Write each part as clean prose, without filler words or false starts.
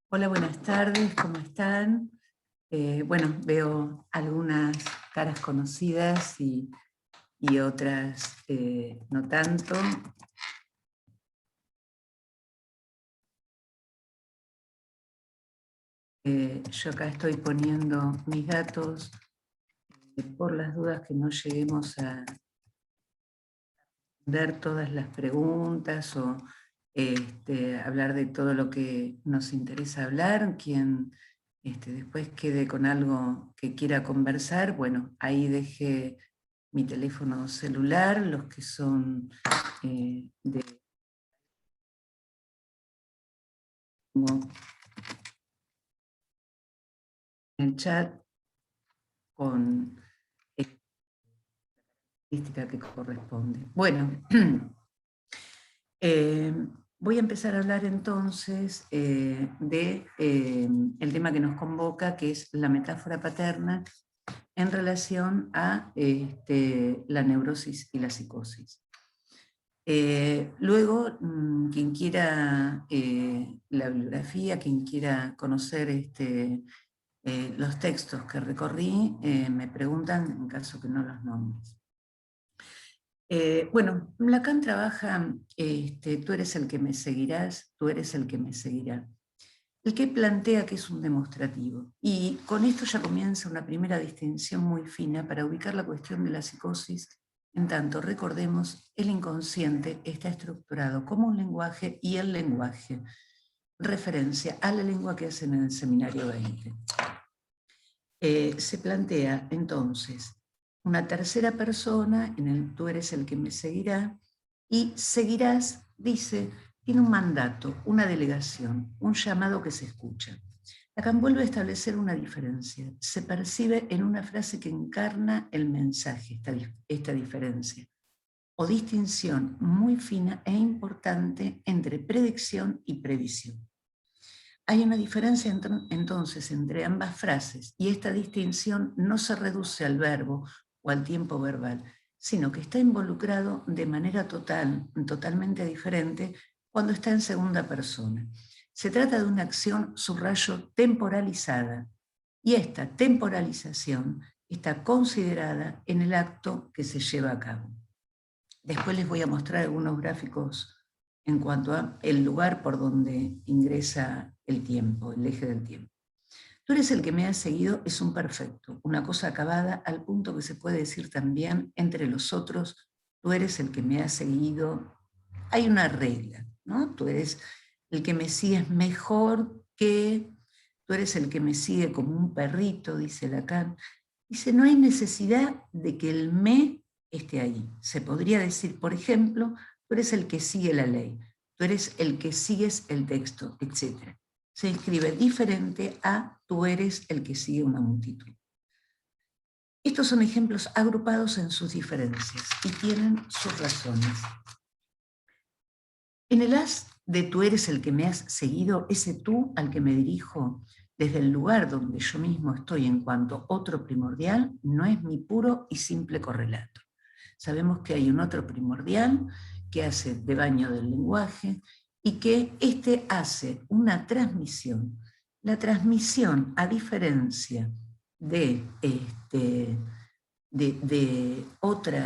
Hola, buenas tardes, ¿cómo están? Bueno, veo algunas caras conocidas y otras no tanto. Yo acá estoy poniendo mis datos por las dudas que no lleguemos a ver todas las preguntas o hablar de todo lo que nos interesa hablar. Quien después quede con algo que quiera conversar, bueno, ahí deje mi teléfono celular, los que son de en el chat con la estadística que corresponde. Bueno, voy a empezar a hablar entonces de el tema que nos convoca, que es la metáfora paterna en relación a la neurosis y la psicosis. Luego, quien quiera la bibliografía, quien quiera conocer los textos que recorrí, me preguntan en caso que no los nombres. Bueno, Lacan trabaja, tú eres el que me seguirás, tú eres el que me seguirá. El que plantea que es un demostrativo. Y con esto ya comienza una primera distinción muy fina para ubicar la cuestión de la psicosis. En tanto, recordemos, el inconsciente está estructurado como un lenguaje y el lenguaje, referencia a la lengua que hacen en el seminario 20. Se plantea entonces una tercera persona en el tú eres el que me seguirá, y seguirás, dice, tiene un mandato, una delegación, un llamado que se escucha. Lacan vuelve a establecer una diferencia. Se percibe en una frase que encarna el mensaje, esta diferencia, o distinción muy fina e importante entre predicción y previsión. Hay una diferencia entonces entre ambas frases, y esta distinción no se reduce al verbo o al tiempo verbal, sino que está involucrado de manera totalmente diferente cuando está en segunda persona. Se trata de una acción, subrayo, temporalizada, y esta temporalización está considerada en el acto que se lleva a cabo. Después les voy a mostrar algunos gráficos en cuanto a el lugar por donde ingresa el tiempo, el eje del tiempo. Tú eres el que me has seguido es un perfecto, una cosa acabada al punto que se puede decir también entre los otros, tú eres el que me has seguido. Hay una regla, ¿no? Tú eres el que me sigues mejor que, tú eres el que me sigue como un perrito, dice Lacan. Dice, no hay necesidad de que el me esté ahí. Se podría decir, por ejemplo, tú eres el que sigue la ley, tú eres el que sigues el texto, etc. Se escribe diferente a tú eres el que sigue una multitud. Estos son ejemplos agrupados en sus diferencias y tienen sus razones. En el haz de tú eres el que me has seguido, ese tú al que me dirijo desde el lugar donde yo mismo estoy en cuanto otro primordial, no es mi puro y simple correlato. Sabemos que hay un otro primordial que hace de baño del lenguaje y que hace una transmisión. La transmisión, a diferencia de otro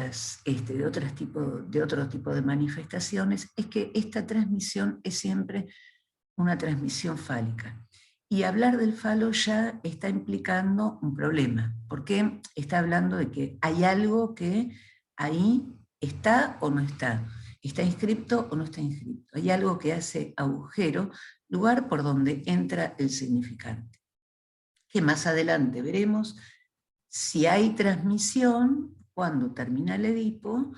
tipo de manifestaciones, es que esta transmisión es siempre una transmisión fálica. Y hablar del falo ya está implicando un problema, porque está hablando de que hay algo que ahí está o no está inscripto o no está inscripto. Hay algo que hace agujero, lugar por donde entra el significante. Que más adelante veremos. Si hay transmisión, cuando termina el Edipo,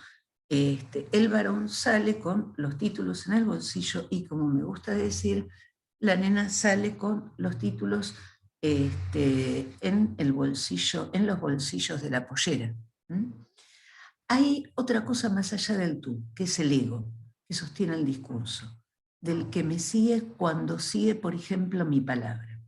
el varón sale con los títulos en el bolsillo y, como me gusta decir, la nena sale con los títulos en el bolsillo, en los bolsillos de la pollera. Hay otra cosa más allá del tú, que es el ego, que sostiene el discurso, del que me sigue cuando sigue, por ejemplo, mi palabra.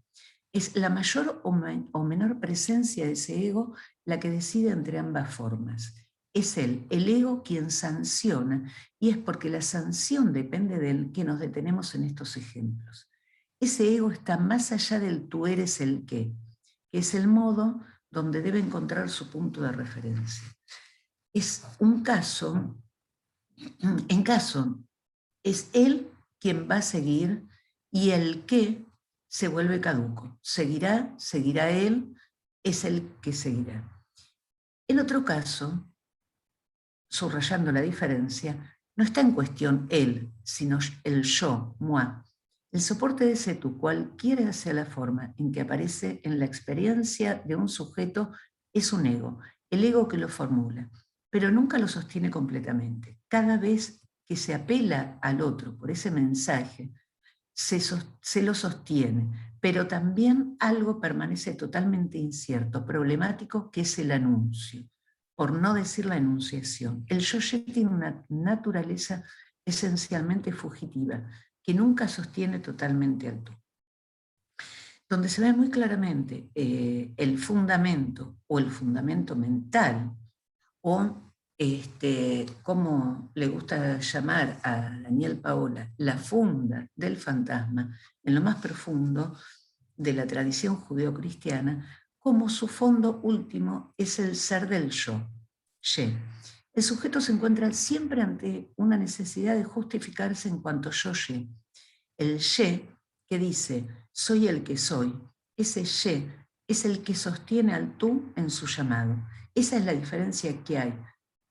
Es la mayor o menor presencia de ese ego la que decide entre ambas formas. Es él, el ego, quien sanciona, y es porque la sanción depende de él que nos detenemos en estos ejemplos. Ese ego está más allá del tú eres el qué, que es el modo donde debe encontrar su punto de referencia. Es un caso, en caso, es él quien va a seguir y el qué se vuelve caduco. Seguirá él, es el que seguirá. En otro caso, subrayando la diferencia, no está en cuestión él, sino el yo, moi. El soporte de ese tú, cualquiera sea la forma en que aparece en la experiencia de un sujeto, es un ego, el ego que lo formula, pero nunca lo sostiene completamente. Cada vez que se apela al otro por ese mensaje, se lo sostiene, pero también algo permanece totalmente incierto, problemático, que es el anuncio, por no decir la enunciación. El yo-ye tiene una naturaleza esencialmente fugitiva, que nunca sostiene totalmente al tú. Donde se ve muy claramente el fundamento o el fundamento mental, o como le gusta llamar a Daniel Paola, la funda del fantasma, en lo más profundo de la tradición judeocristiana, como su fondo último es el ser del yo, ye. El sujeto se encuentra siempre ante una necesidad de justificarse en cuanto yo-ye. El ye que dice, soy el que soy, ese ye es el que sostiene al tú en su llamado. Esa es la diferencia que hay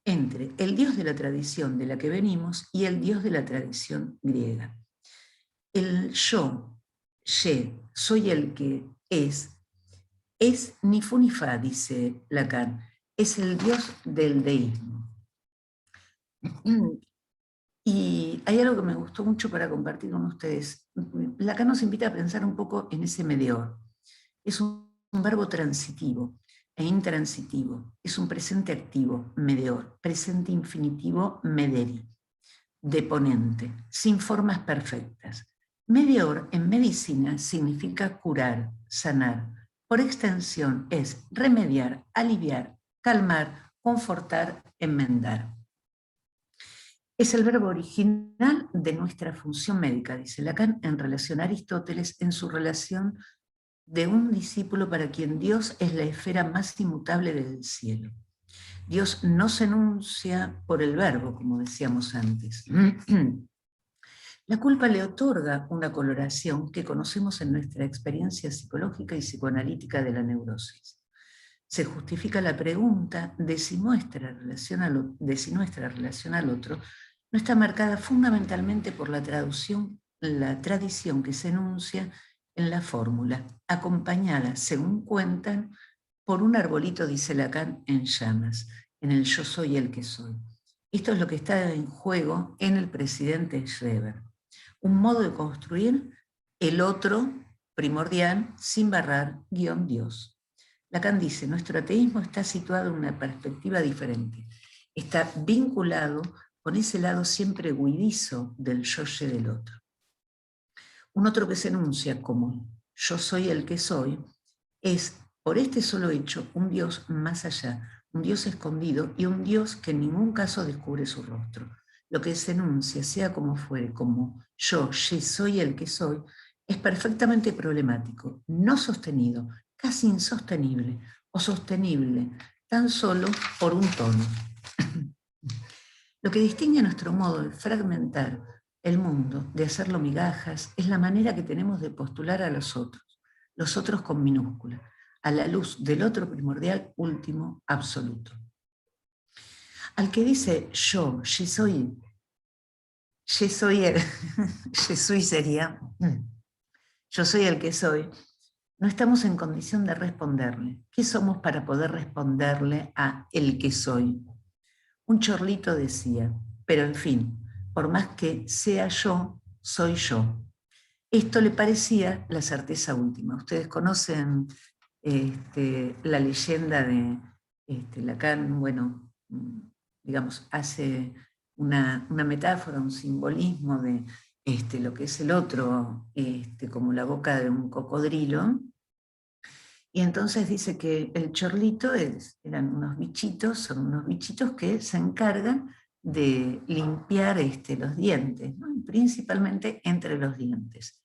entre el Dios de la tradición de la que venimos y el Dios de la tradición griega. El yo, ye, soy el que es ni fu ni fa, dice Lacan, es el Dios del deísmo. Y hay algo que me gustó mucho para compartir con ustedes. Lacan nos invita a pensar un poco en ese mediador. Es un verbo transitivo e intransitivo. Es un presente activo, medior, presente infinitivo, mederi, deponente, sin formas perfectas. Medior en medicina significa curar, sanar. Por extensión es remediar, aliviar, calmar, confortar, enmendar. Es el verbo original de nuestra función médica, dice Lacan, en relación a Aristóteles, en su relación de un discípulo para quien Dios es la esfera más inmutable del cielo. Dios no se enuncia por el verbo, como decíamos antes. La culpa le otorga una coloración que conocemos en nuestra experiencia psicológica y psicoanalítica de la neurosis. Se justifica la pregunta de si nuestra relación al otro no está marcada fundamentalmente por la tradición que se enuncia en la fórmula, acompañada, según cuentan, por un arbolito, dice Lacan, en llamas, en el yo soy el que soy. Esto es lo que está en juego en el presidente Schreber. Un modo de construir el otro primordial sin barrar guión Dios. Lacan dice, nuestro ateísmo está situado en una perspectiva diferente. Está vinculado con ese lado siempre huidizo del yo-ye del otro. Un otro que se enuncia como yo soy el que soy es, por este solo hecho, un Dios más allá, un Dios escondido y un Dios que en ningún caso descubre su rostro. Lo que se enuncia, sea como fuere, como yo soy el que soy, es perfectamente problemático, no sostenido, casi insostenible o sostenible tan solo por un tono. Lo que distingue nuestro modo de fragmentar el mundo, de hacerlo migajas, es la manera que tenemos de postular a los otros con minúscula, a la luz del otro primordial, último, absoluto. Al que dice yo soy el, sería, yo soy el que soy, no estamos en condición de responderle. ¿Qué somos para poder responderle a el que soy? Un chorlito decía, pero en fin, por más que sea yo, soy yo. Esto le parecía la certeza última. Ustedes conocen la leyenda de Lacan, bueno, digamos, hace una metáfora, un simbolismo de lo que es el otro, como la boca de un cocodrilo. Y entonces dice que el chorlito eran unos bichitos, son unos bichitos que se encargan de limpiar los dientes, ¿no? Principalmente entre los dientes.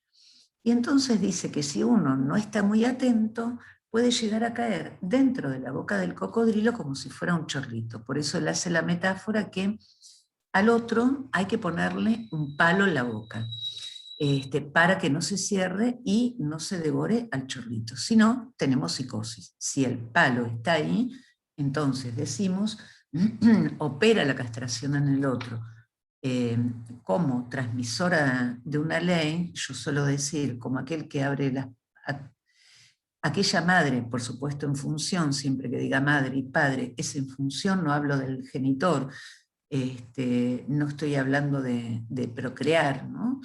Y entonces dice que si uno no está muy atento, puede llegar a caer dentro de la boca del cocodrilo como si fuera un chorrito. Por eso él hace la metáfora que al otro hay que ponerle un palo en la boca, para que no se cierre y no se devore al chorrito. Si no, tenemos psicosis. Si el palo está ahí, entonces decimos, opera la castración en el otro. Como transmisora de una ley, yo suelo decir, como aquel que abre aquella madre, por supuesto en función, siempre que diga madre y padre, es en función, no hablo del genitor, no estoy hablando de procrear, ¿no?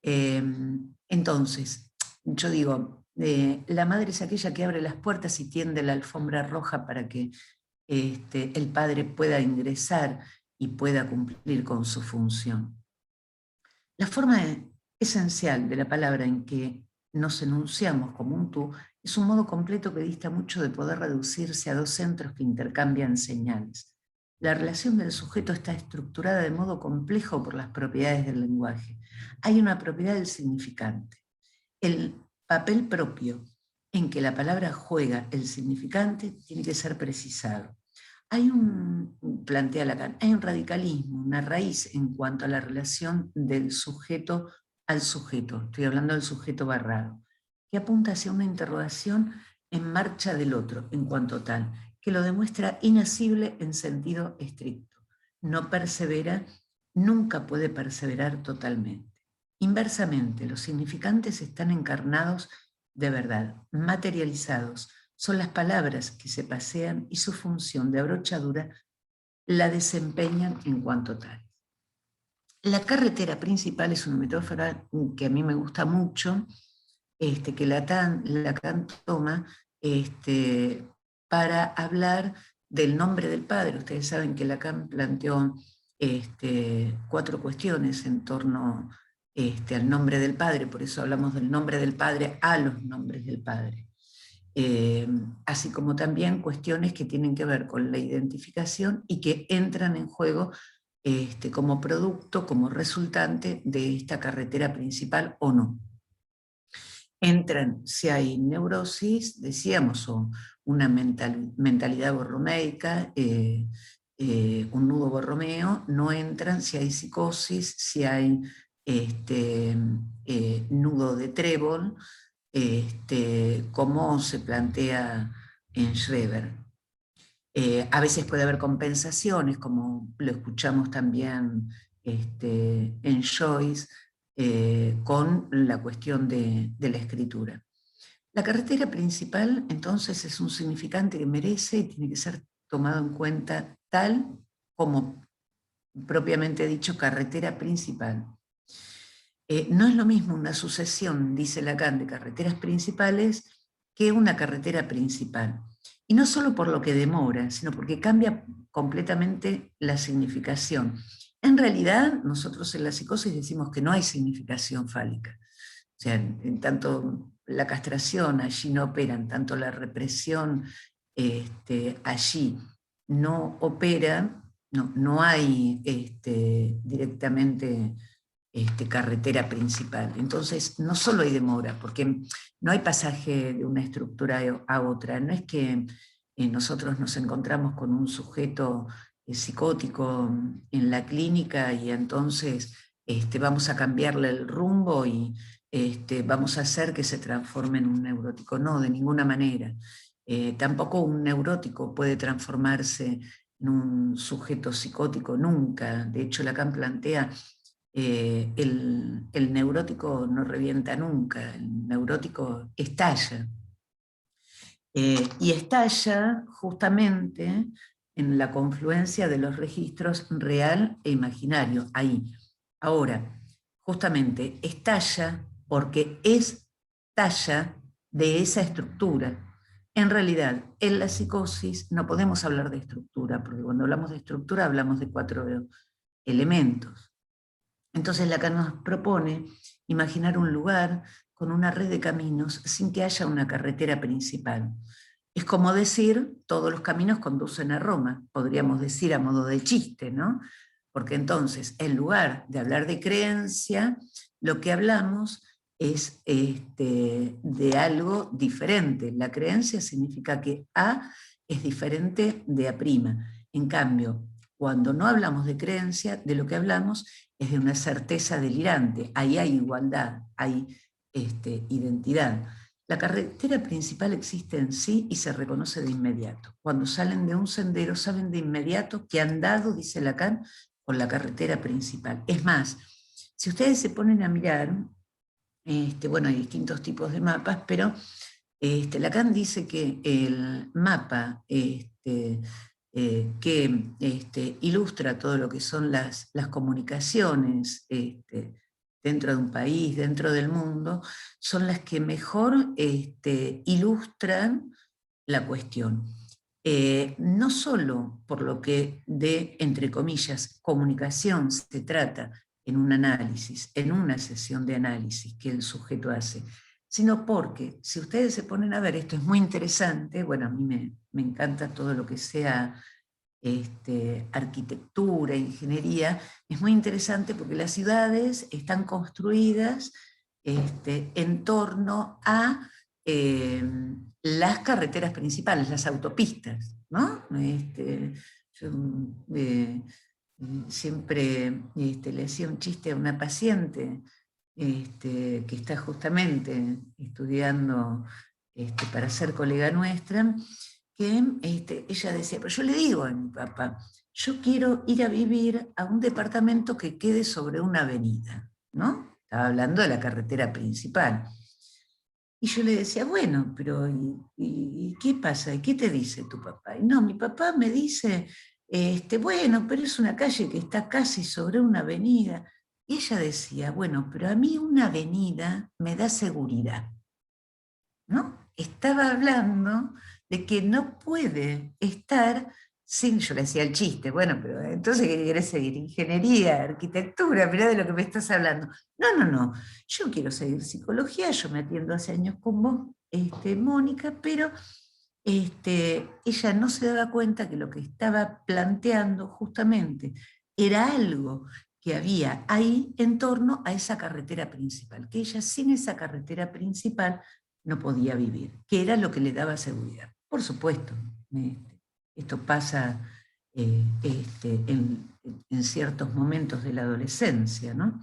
Entonces, yo digo, la madre es aquella que abre las puertas y tiende la alfombra roja para que el padre pueda ingresar y pueda cumplir con su función. La forma esencial de la palabra en que nos enunciamos como un tú es un modo completo que dista mucho de poder reducirse a dos centros que intercambian señales. La relación del sujeto está estructurada de modo complejo por las propiedades del lenguaje. Hay una propiedad del significante. El papel propio en que la palabra juega el significante tiene que ser precisado. Plantea Lacan, hay un radicalismo, una raíz en cuanto a la relación del sujeto al sujeto, estoy hablando del sujeto barrado, que apunta hacia una interrogación en marcha del otro en cuanto tal, que lo demuestra inasible en sentido estricto. No persevera, nunca puede perseverar totalmente. Inversamente, los significantes están encarnados de verdad, materializados. Son las palabras que se pasean y su función de abrochadura la desempeñan en cuanto tal. La carretera principal es una metáfora que a mí me gusta mucho, que Lacan toma para hablar del nombre del padre. Ustedes saben que Lacan planteó 4 cuestiones en torno al nombre del padre, por eso hablamos del nombre del padre a los nombres del padre. Así como también cuestiones que tienen que ver con la identificación y que entran en juego como producto, como resultante de esta carretera principal o no. Entran si hay neurosis, decíamos, o una mentalidad borromeica, un nudo borromeo, no entran si hay psicosis, si hay nudo de trébol, como se plantea en Schreber. A veces puede haber compensaciones, como lo escuchamos también en Joyce, con la cuestión de la escritura. La carretera principal, entonces, es un significante que merece y tiene que ser tomado en cuenta tal como propiamente dicho carretera principal. No es lo mismo una sucesión, dice Lacan, de carreteras principales que una carretera principal. Y no solo por lo que demora, sino porque cambia completamente la significación. En realidad, nosotros en la psicosis decimos que no hay significación fálica. O sea, en tanto la castración allí no opera, en tanto la represión allí no opera, no hay directamente carretera principal. Entonces, no solo hay demora, porque no hay pasaje de una estructura a otra, no es que nosotros nos encontramos con un sujeto psicótico en la clínica y entonces vamos a cambiarle el rumbo y vamos a hacer que se transforme en un neurótico. No, de ninguna manera. Tampoco un neurótico puede transformarse en un sujeto psicótico nunca. De hecho, Lacan plantea el neurótico no revienta nunca, el neurótico estalla. Y estalla justamente en la confluencia de los registros real e imaginario, ahí. Ahora, justamente estalla porque es talla de esa estructura. En realidad, en la psicosis no podemos hablar de estructura, porque cuando hablamos de estructura hablamos de 4 elementos. Entonces Lacan nos propone imaginar un lugar con una red de caminos sin que haya una carretera principal. Es como decir, todos los caminos conducen a Roma, podríamos decir a modo de chiste, ¿no? Porque entonces, en lugar de hablar de creencia, lo que hablamos es de algo diferente. La creencia significa que A es diferente de A'. En cambio, cuando no hablamos de creencia, de lo que hablamos es de una certeza delirante. Ahí hay igualdad, hay identidad. La carretera principal existe en sí y se reconoce de inmediato. Cuando salen de un sendero, saben de inmediato que han dado, dice Lacan, por la carretera principal. Es más, si ustedes se ponen a mirar, bueno, hay distintos tipos de mapas, pero Lacan dice que el mapa que ilustra todo lo que son las comunicaciones dentro de un país, dentro del mundo, son las que mejor ilustran la cuestión. No solo por lo que de, entre comillas, comunicación se trata en un análisis, en una sesión de análisis que el sujeto hace, sino porque, si ustedes se ponen a ver, esto es muy interesante, bueno, a mí me encanta todo lo que sea arquitectura, ingeniería, es muy interesante porque las ciudades están construidas en torno a las carreteras principales, las autopistas, ¿no? Yo siempre le hacía un chiste a una paciente que está justamente estudiando para ser colega nuestra, que ella decía, pero yo le digo a mi papá, yo quiero ir a vivir a un departamento que quede sobre una avenida, ¿no? Estaba hablando de la carretera principal. Y yo le decía, bueno, pero ¿y qué pasa? ¿Y qué te dice tu papá? Y no, mi papá me dice, bueno, pero es una calle que está casi sobre una avenida. Y ella decía, bueno, pero a mí una avenida me da seguridad, ¿no? Estaba hablando de que no puede estar sin, yo le hacía el chiste, bueno, pero entonces ¿qué querés seguir? Ingeniería, arquitectura, mirá de lo que me estás hablando. No, no, no, yo quiero seguir psicología, yo me atiendo hace años con vos, Mónica, pero ella no se daba cuenta que lo que estaba planteando justamente era algo que había ahí en torno a esa carretera principal, que ella sin esa carretera principal no podía vivir, que era lo que le daba seguridad. Por supuesto, esto pasa en ciertos momentos de la adolescencia, ¿no?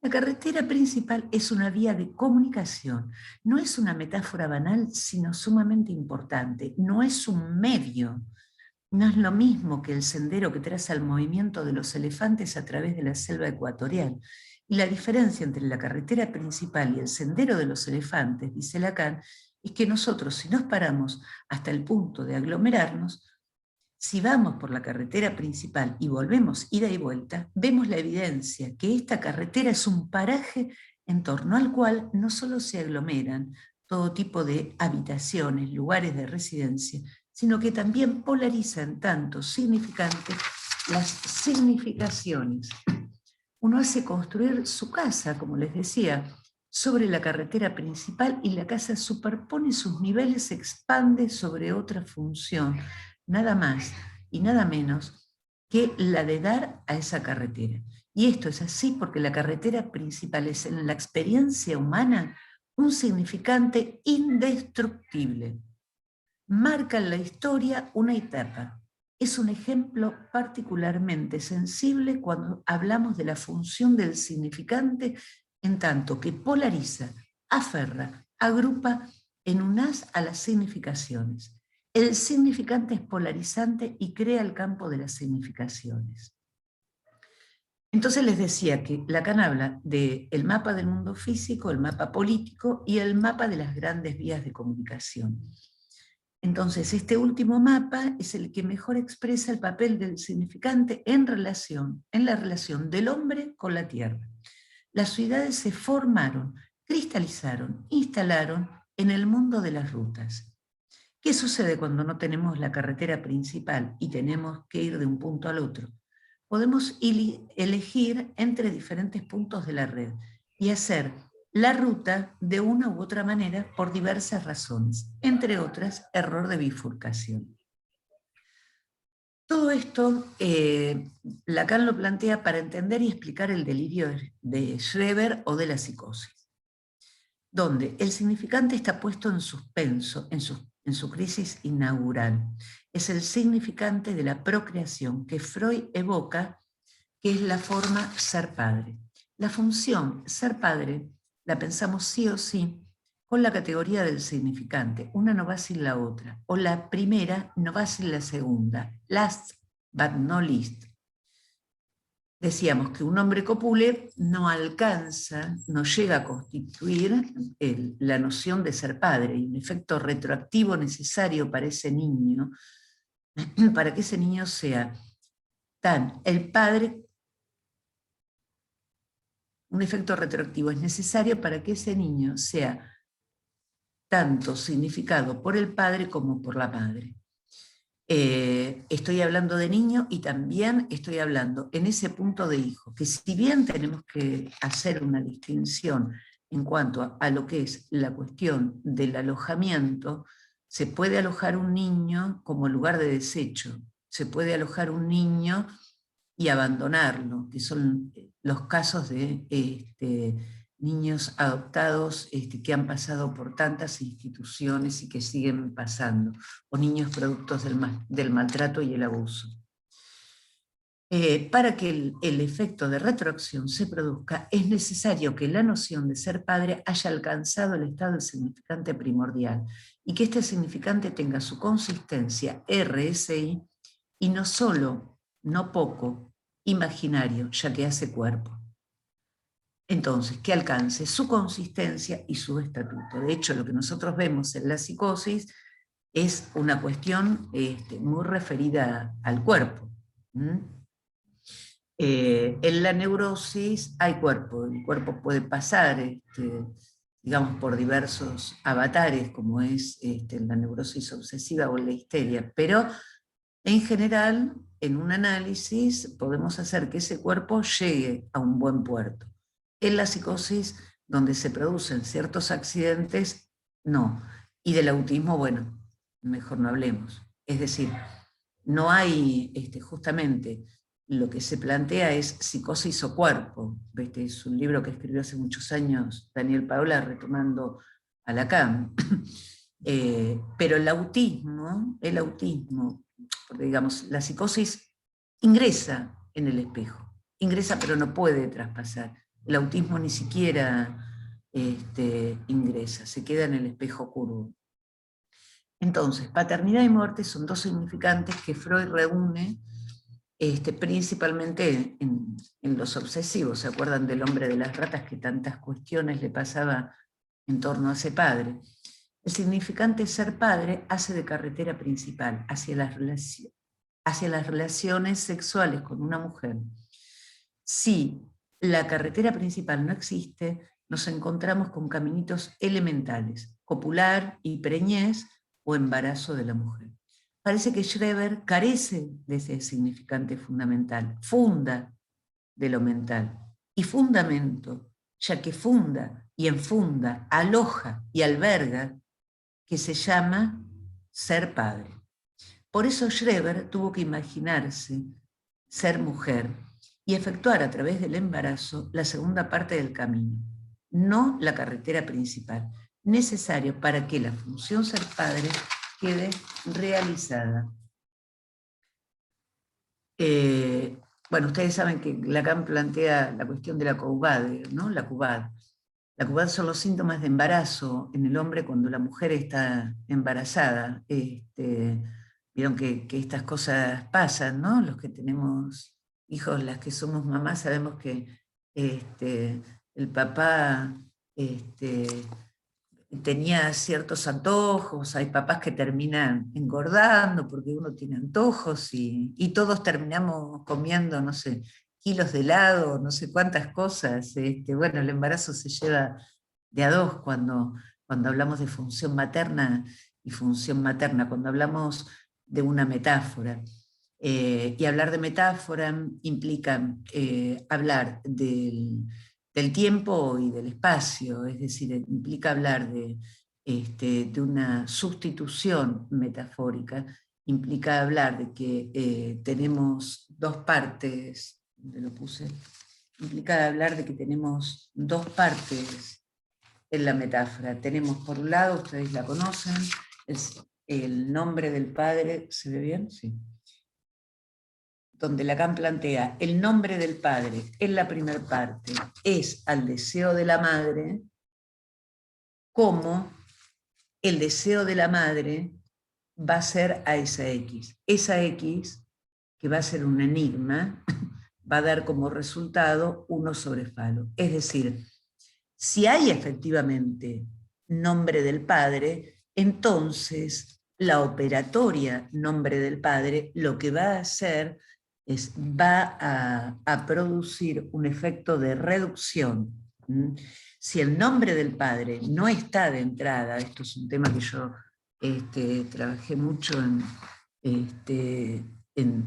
La carretera principal es una vía de comunicación, no es una metáfora banal, sino sumamente importante, no es un medio, no es lo mismo que el sendero que traza el movimiento de los elefantes a través de la selva ecuatorial. Y la diferencia entre la carretera principal y el sendero de los elefantes, dice Lacan, es que nosotros, si nos paramos hasta el punto de aglomerarnos, si vamos por la carretera principal y volvemos ida y vuelta, vemos la evidencia que esta carretera es un paraje en torno al cual no solo se aglomeran todo tipo de habitaciones, lugares de residencia, sino que también polarizan tanto significantes las significaciones. Uno hace construir su casa, como les decía, sobre la carretera principal y la casa superpone sus niveles, se expande sobre otra función, nada más y nada menos que la de dar a esa carretera. Y esto es así porque la carretera principal es en la experiencia humana un significante indestructible. Marca en la historia una etapa. Es un ejemplo particularmente sensible cuando hablamos de la función del significante en tanto que polariza, aferra, agrupa en un haz a las significaciones. El significante es polarizante y crea el campo de las significaciones. Entonces les decía que Lacan habla del mapa del mundo físico, el mapa político y el mapa de las grandes vías de comunicación. Entonces, este último mapa es el que mejor expresa el papel del significante en la relación del hombre con la tierra. Las ciudades se formaron, cristalizaron, instalaron en el mundo de las rutas. ¿Qué sucede cuando no tenemos la carretera principal y tenemos que ir de un punto al otro? Podemos elegir entre diferentes puntos de la red y hacer la ruta de una u otra manera por diversas razones, entre otras, error de bifurcación. Todo esto Lacan lo plantea para entender y explicar el delirio de Schreber o de la psicosis. donde el significante está puesto en suspenso, en su crisis inaugural. Es el significante de la procreación que Freud evoca, que es la forma ser padre. La función ser padre la pensamos sí o sí con la categoría del significante. Una no va sin la otra, o la primera no va sin la segunda. Last but not least. Decíamos que un hombre copule no alcanza, no llega a constituir la noción de ser padre, y un efecto retroactivo necesario para ese niño, para que ese niño sea tan el padre. Un efecto retroactivo es necesario para que ese niño sea tanto significado por el padre como por la madre. Estoy hablando de niño y también estoy hablando en ese punto de hijo, que si bien tenemos que hacer una distinción en cuanto a lo que es la cuestión del alojamiento, se puede alojar un niño como lugar de desecho, se puede alojar un niño y abandonarlo, que son los casos de niños adoptados que han pasado por tantas instituciones y que siguen pasando, o niños productos del maltrato y el abuso. Para que el efecto de retroacción se produzca, es necesario que la noción de ser padre haya alcanzado el estado del significante primordial y que este significante tenga su consistencia RSI y no solo, no poco, imaginario, ya que hace cuerpo. Entonces, que alcance su consistencia y su estatuto. De hecho, lo que nosotros vemos en la psicosis es una cuestión muy referida al cuerpo. En la neurosis hay cuerpo, el cuerpo puede pasar, digamos, por diversos avatares, como es la neurosis obsesiva o la histeria, pero en general, en un análisis, podemos hacer que ese cuerpo llegue a un buen puerto. En la psicosis, donde se producen ciertos accidentes, no. Y del autismo, bueno, mejor no hablemos. Es decir, no hay, justamente, lo que se plantea es psicosis o cuerpo. Es un libro que escribió hace muchos años Daniel Paola, retomando a Lacan. Pero el autismo, porque digamos, la psicosis ingresa en el espejo, ingresa pero no puede traspasar. El autismo ni siquiera ingresa, se queda en el espejo curvo. Entonces, paternidad y muerte son dos significantes que Freud reúne principalmente en los obsesivos. ¿Se acuerdan del hombre de las ratas que tantas cuestiones le pasaba en torno a ese padre? El significante ser padre hace de carretera principal hacia las relaciones sexuales con una mujer. Si la carretera principal no existe, nos encontramos con caminitos elementales, copular y preñez o embarazo de la mujer. Parece que Schreber carece de ese significante fundamental, funda de lo mental y fundamento, ya que funda y enfunda, aloja y alberga, que se llama ser padre. Por eso Schreber tuvo que imaginarse ser mujer y efectuar a través del embarazo la segunda parte del camino, no la carretera principal, necesario para que la función ser padre quede realizada. Bueno, ustedes saben que Lacan plantea la cuestión de la CUVAD, ¿no? La CUVAD. La CUVAD son los síntomas de embarazo en el hombre cuando la mujer está embarazada. Vieron que estas cosas pasan, ¿no? Los que tenemos hijos, las que somos mamás, sabemos que el papá tenía ciertos antojos, hay papás que terminan engordando porque uno tiene antojos y todos terminamos comiendo, no sé, kilos de helado, no sé cuántas cosas. Bueno, el embarazo se lleva de a dos cuando hablamos de función materna y función materna, cuando hablamos de una metáfora. Y hablar de metáfora implica hablar del tiempo y del espacio, es decir, implica hablar de una sustitución metafórica, implica hablar de que tenemos dos partes, ¿dónde lo puse? Implica hablar de que tenemos dos partes en la metáfora. Tenemos por un lado, ustedes la conocen, el nombre del padre, ¿se ve bien? Sí. Donde Lacan plantea el nombre del padre en la primera parte es al deseo de la madre, como el deseo de la madre va a ser a esa X. Esa X, que va a ser un enigma, va a dar como resultado 1 sobre Falo. Es decir, si hay efectivamente nombre del padre, entonces la operatoria nombre del padre lo que va a hacer es, va a producir un efecto de reducción. Si el nombre del padre no está de entrada, esto es un tema que yo trabajé mucho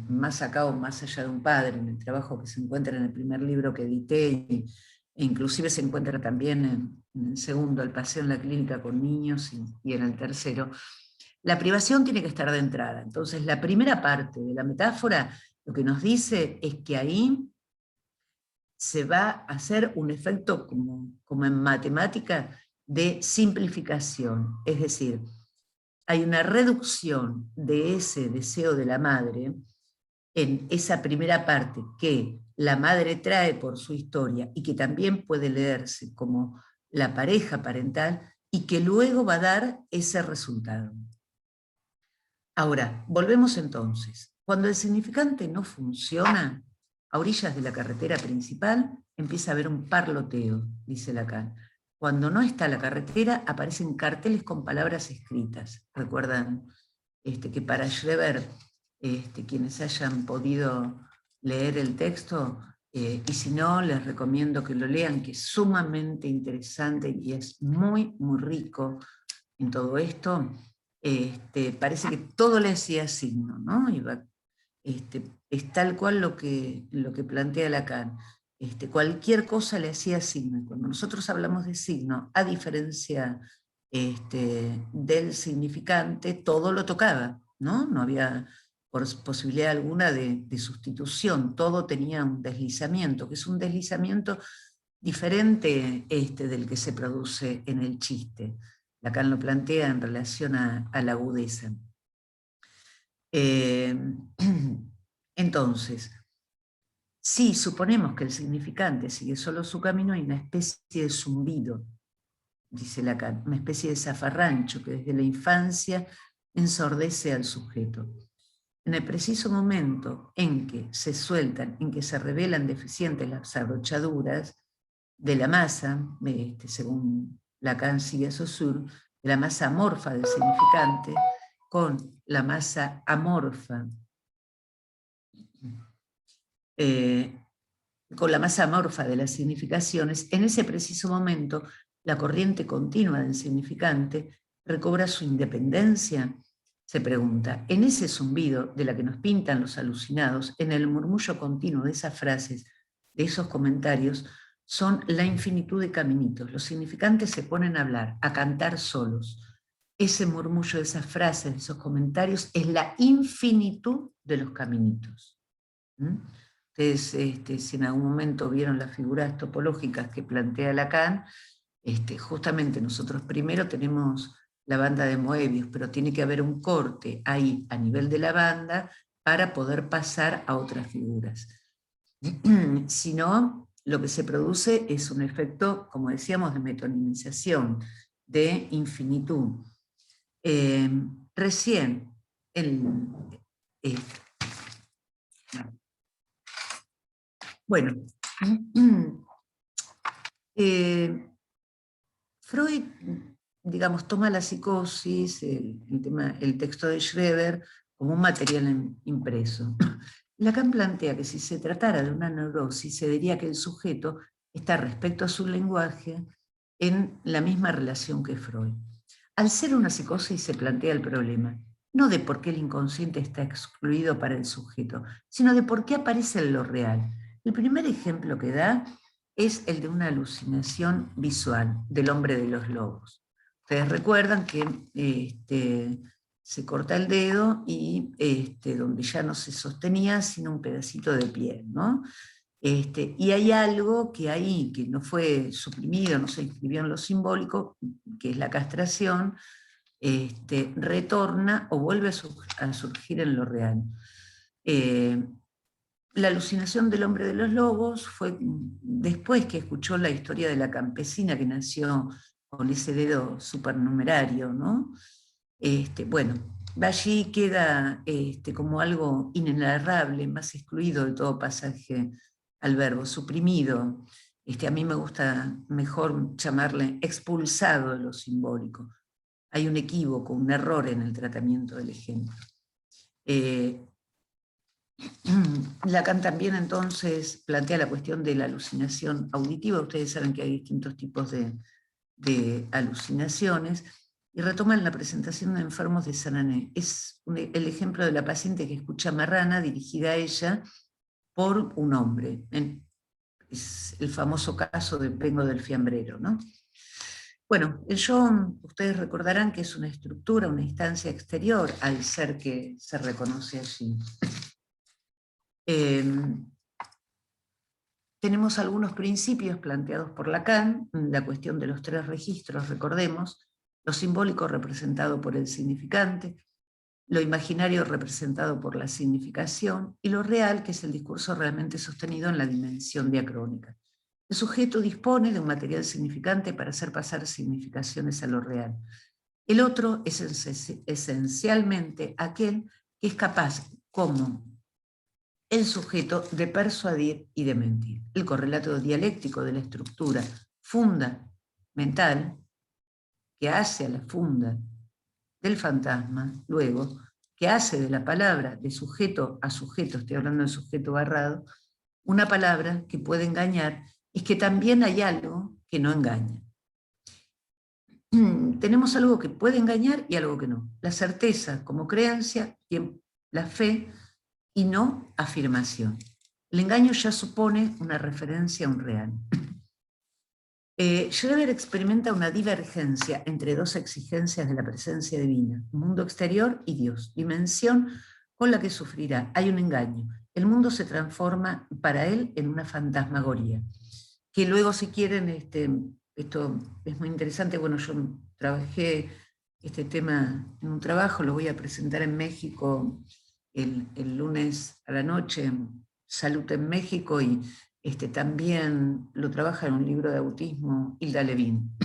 más acá o más allá de un padre, en el trabajo que se encuentra en el primer libro que edité, e inclusive se encuentra también en el segundo, El paseo en la clínica con niños, y en el tercero. La privación tiene que estar de entrada. Entonces, la primera parte de la metáfora lo que nos dice es que ahí se va a hacer un efecto como en matemática de simplificación. Es decir, hay una reducción de ese deseo de la madre en esa primera parte que la madre trae por su historia y que también puede leerse como la pareja parental y que luego va a dar ese resultado. Ahora, volvemos entonces. Cuando el significante no funciona, a orillas de la carretera principal empieza a haber un parloteo, dice Lacan. Cuando no está la carretera, aparecen carteles con palabras escritas. Recuerdan que para Schreber, quienes hayan podido leer el texto, y si no, les recomiendo que lo lean, que es sumamente interesante y es muy, muy rico en todo esto. Parece que todo le hacía signo, ¿no? Es tal cual lo que plantea Lacan. Cualquier cosa le hacía signo. Cuando nosotros hablamos de signo, a diferencia del significante, todo lo tocaba, ¿no? No había posibilidad alguna de sustitución, todo tenía un deslizamiento, que es un deslizamiento diferente del que se produce en el chiste. Lacan lo plantea en relación a la agudeza. Entonces, si suponemos que el significante sigue solo su camino, hay una especie de zumbido, dice Lacan, una especie de zafarrancho que desde la infancia ensordece al sujeto. En el preciso momento en que se sueltan, en que se revelan deficientes las abrochaduras de la masa, según Lacan sigue a Saussure, de la masa amorfa del significante, con la masa amorfa, con la masa amorfa de las significaciones, en ese preciso momento la corriente continua del significante recobra su independencia. Se pregunta, en ese zumbido de la que nos pintan los alucinados, en el murmullo continuo de esas frases, de esos comentarios, son la infinitud de caminitos. Los significantes se ponen a hablar, a cantar solos. Ese murmullo de esas frases, de esos comentarios, es la infinitud de los caminitos. Ustedes, si en algún momento vieron las figuras topológicas que plantea Lacan, justamente nosotros primero tenemos la banda de Moebius, pero tiene que haber un corte ahí a nivel de la banda para poder pasar a otras figuras. Si no, lo que se produce es un efecto, como decíamos, de metonimización, de infinitud. Recién, bueno, Freud, digamos, toma la psicosis, el texto de Schreber, como un material impreso. Lacan plantea que si se tratara de una neurosis, se diría que el sujeto está respecto a su lenguaje en la misma relación que Freud. Al ser una psicosis se plantea el problema, no de por qué el inconsciente está excluido para el sujeto, sino de por qué aparece en lo real. El primer ejemplo que da es el de una alucinación visual del hombre de los lobos. Ustedes recuerdan que se corta el dedo y donde ya no se sostenía sino un pedacito de piel, ¿no? Y hay algo que ahí, que no fue suprimido, no se inscribió en lo simbólico, que es la castración, retorna o vuelve a surgir en lo real. La alucinación del hombre de los lobos fue después que escuchó la historia de la campesina que nació con ese dedo supernumerario, ¿no? Bueno, allí queda como algo inenarrable, más excluido de todo pasaje al verbo, suprimido. A mí me gusta mejor llamarle expulsado de lo simbólico. Hay un equívoco, un error en el tratamiento del ejemplo. Lacan también entonces plantea la cuestión de la alucinación auditiva. Ustedes saben que hay distintos tipos de alucinaciones, y retoman la presentación de enfermos de Sanané. Es el ejemplo de la paciente que escucha marrana dirigida a ella por un hombre. Es el famoso caso de Vengo del Fiambrero, ¿no? Bueno, el yo, ustedes recordarán que es una estructura, una instancia exterior al ser que se reconoce allí. Tenemos algunos principios planteados por Lacan, la cuestión de los 3 registros, recordemos, lo simbólico representado por el significante, lo imaginario representado por la significación, y lo real, que es el discurso realmente sostenido en la dimensión diacrónica. El sujeto dispone de un material significante para hacer pasar significaciones a lo real. El otro es esencialmente aquel que es capaz, como el sujeto, de persuadir y de mentir. El correlato dialéctico de la estructura fundamental que hace a la funda del fantasma, luego, que hace de la palabra de sujeto a sujeto, estoy hablando del sujeto barrado, una palabra que puede engañar, es que también hay algo que no engaña. Tenemos algo que puede engañar y algo que no. La certeza como creencia, la fe y no afirmación. El engaño ya supone una referencia a un real. Schreber experimenta una divergencia entre 2 exigencias de la presencia divina, mundo exterior y Dios, dimensión con la que sufrirá. Hay un engaño. El mundo se transforma para él en una fantasmagoría, que luego, si quieren, esto es muy interesante. Bueno, yo trabajé este tema en un trabajo, lo voy a presentar en México el lunes a la noche, Salud en México, y también lo trabaja en un libro de autismo Hilda Levin.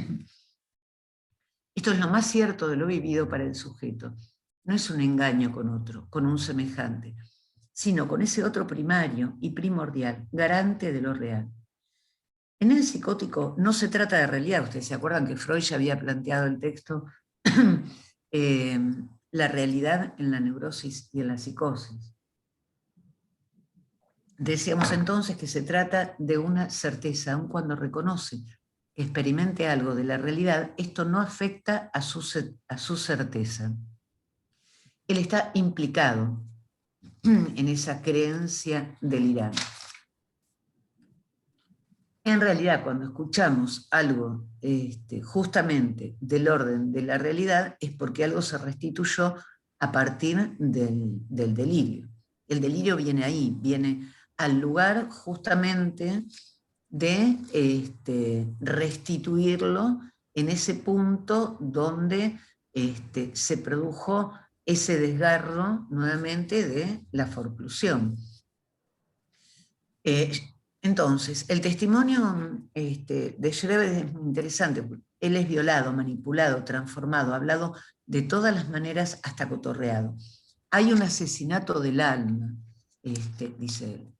Esto es lo más cierto de lo vivido para el sujeto. No es un engaño con otro, con un semejante, sino con ese otro primario y primordial, garante de lo real. En el psicótico no se trata de realidad. Ustedes se acuerdan que Freud ya había planteado el texto la realidad en la neurosis y en la psicosis. Decíamos entonces que se trata de una certeza, aun cuando reconoce que experimente algo de la realidad, esto no afecta a su certeza. Él está implicado en esa creencia delirante. En realidad, cuando escuchamos algo justamente del orden de la realidad, es porque algo se restituyó a partir del delirio. El delirio viene ahí, viene al lugar justamente de restituirlo en ese punto donde se produjo ese desgarro nuevamente de la forclusión. Entonces, el testimonio de Schreber es muy interesante. Él es violado, manipulado, transformado, hablado de todas las maneras hasta cotorreado. Hay un asesinato del alma, dice él.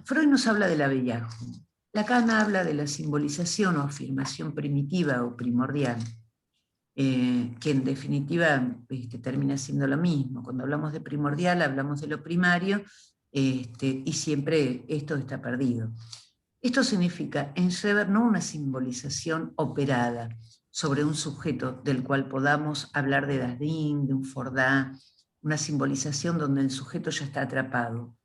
Freud nos habla del avellajo. Lacan habla de la simbolización o afirmación primitiva o primordial, que en definitiva termina siendo lo mismo. Cuando hablamos de primordial, hablamos de lo primario, y siempre esto está perdido. Esto significa, en Schreber, no una simbolización operada sobre un sujeto del cual podamos hablar de Dasdin, de un Fordá, una simbolización donde el sujeto ya está atrapado.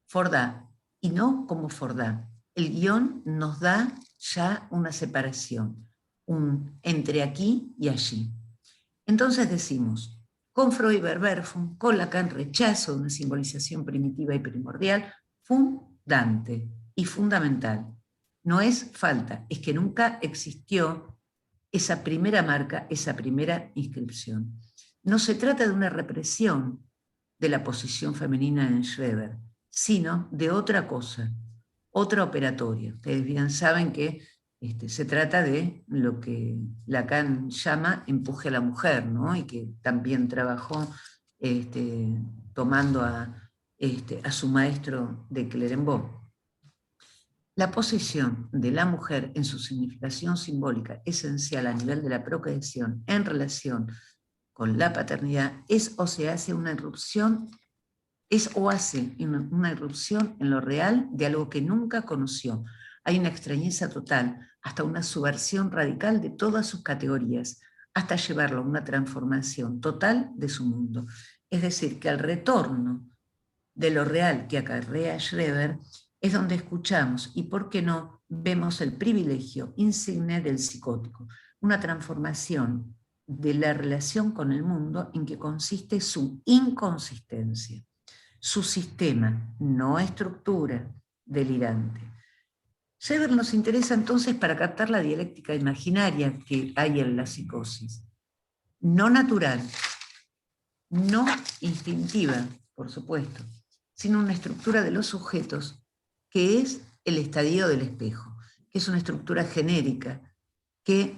Fordá, y no como Fordá. El guión nos da ya una separación, un entre aquí y allí. Entonces decimos, con Freud Verwerfung, con Lacan rechazo de una simbolización primitiva y primordial, Dante y fundamental. No es falta, es que nunca existió esa primera marca, esa primera inscripción. No se trata de una represión de la posición femenina en Schreber, sino de otra cosa, otra operatoria. Ustedes bien saben que se trata de lo que Lacan llama empuje a la mujer, ¿no? Y que también trabajó tomando a su maestro de Clerenceau. La posición de la mujer en su significación simbólica esencial a nivel de la procreación en relación con la paternidad es o se hace una irrupción, es o hace una irrupción en lo real de algo que nunca conoció. Hay una extrañeza total, hasta una subversión radical de todas sus categorías, hasta llevarlo a una transformación total de su mundo. Es decir, que al retorno de lo real que acarrea Schreber es donde escuchamos y, por qué no, vemos el privilegio insigne del psicótico, una transformación de la relación con el mundo en que consiste su inconsistencia, su sistema, no estructura delirante. Schreber nos interesa entonces para captar la dialéctica imaginaria que hay en la psicosis, no natural, no instintiva, por supuesto, sino una estructura de los sujetos que es el estadio del espejo, que es una estructura genérica que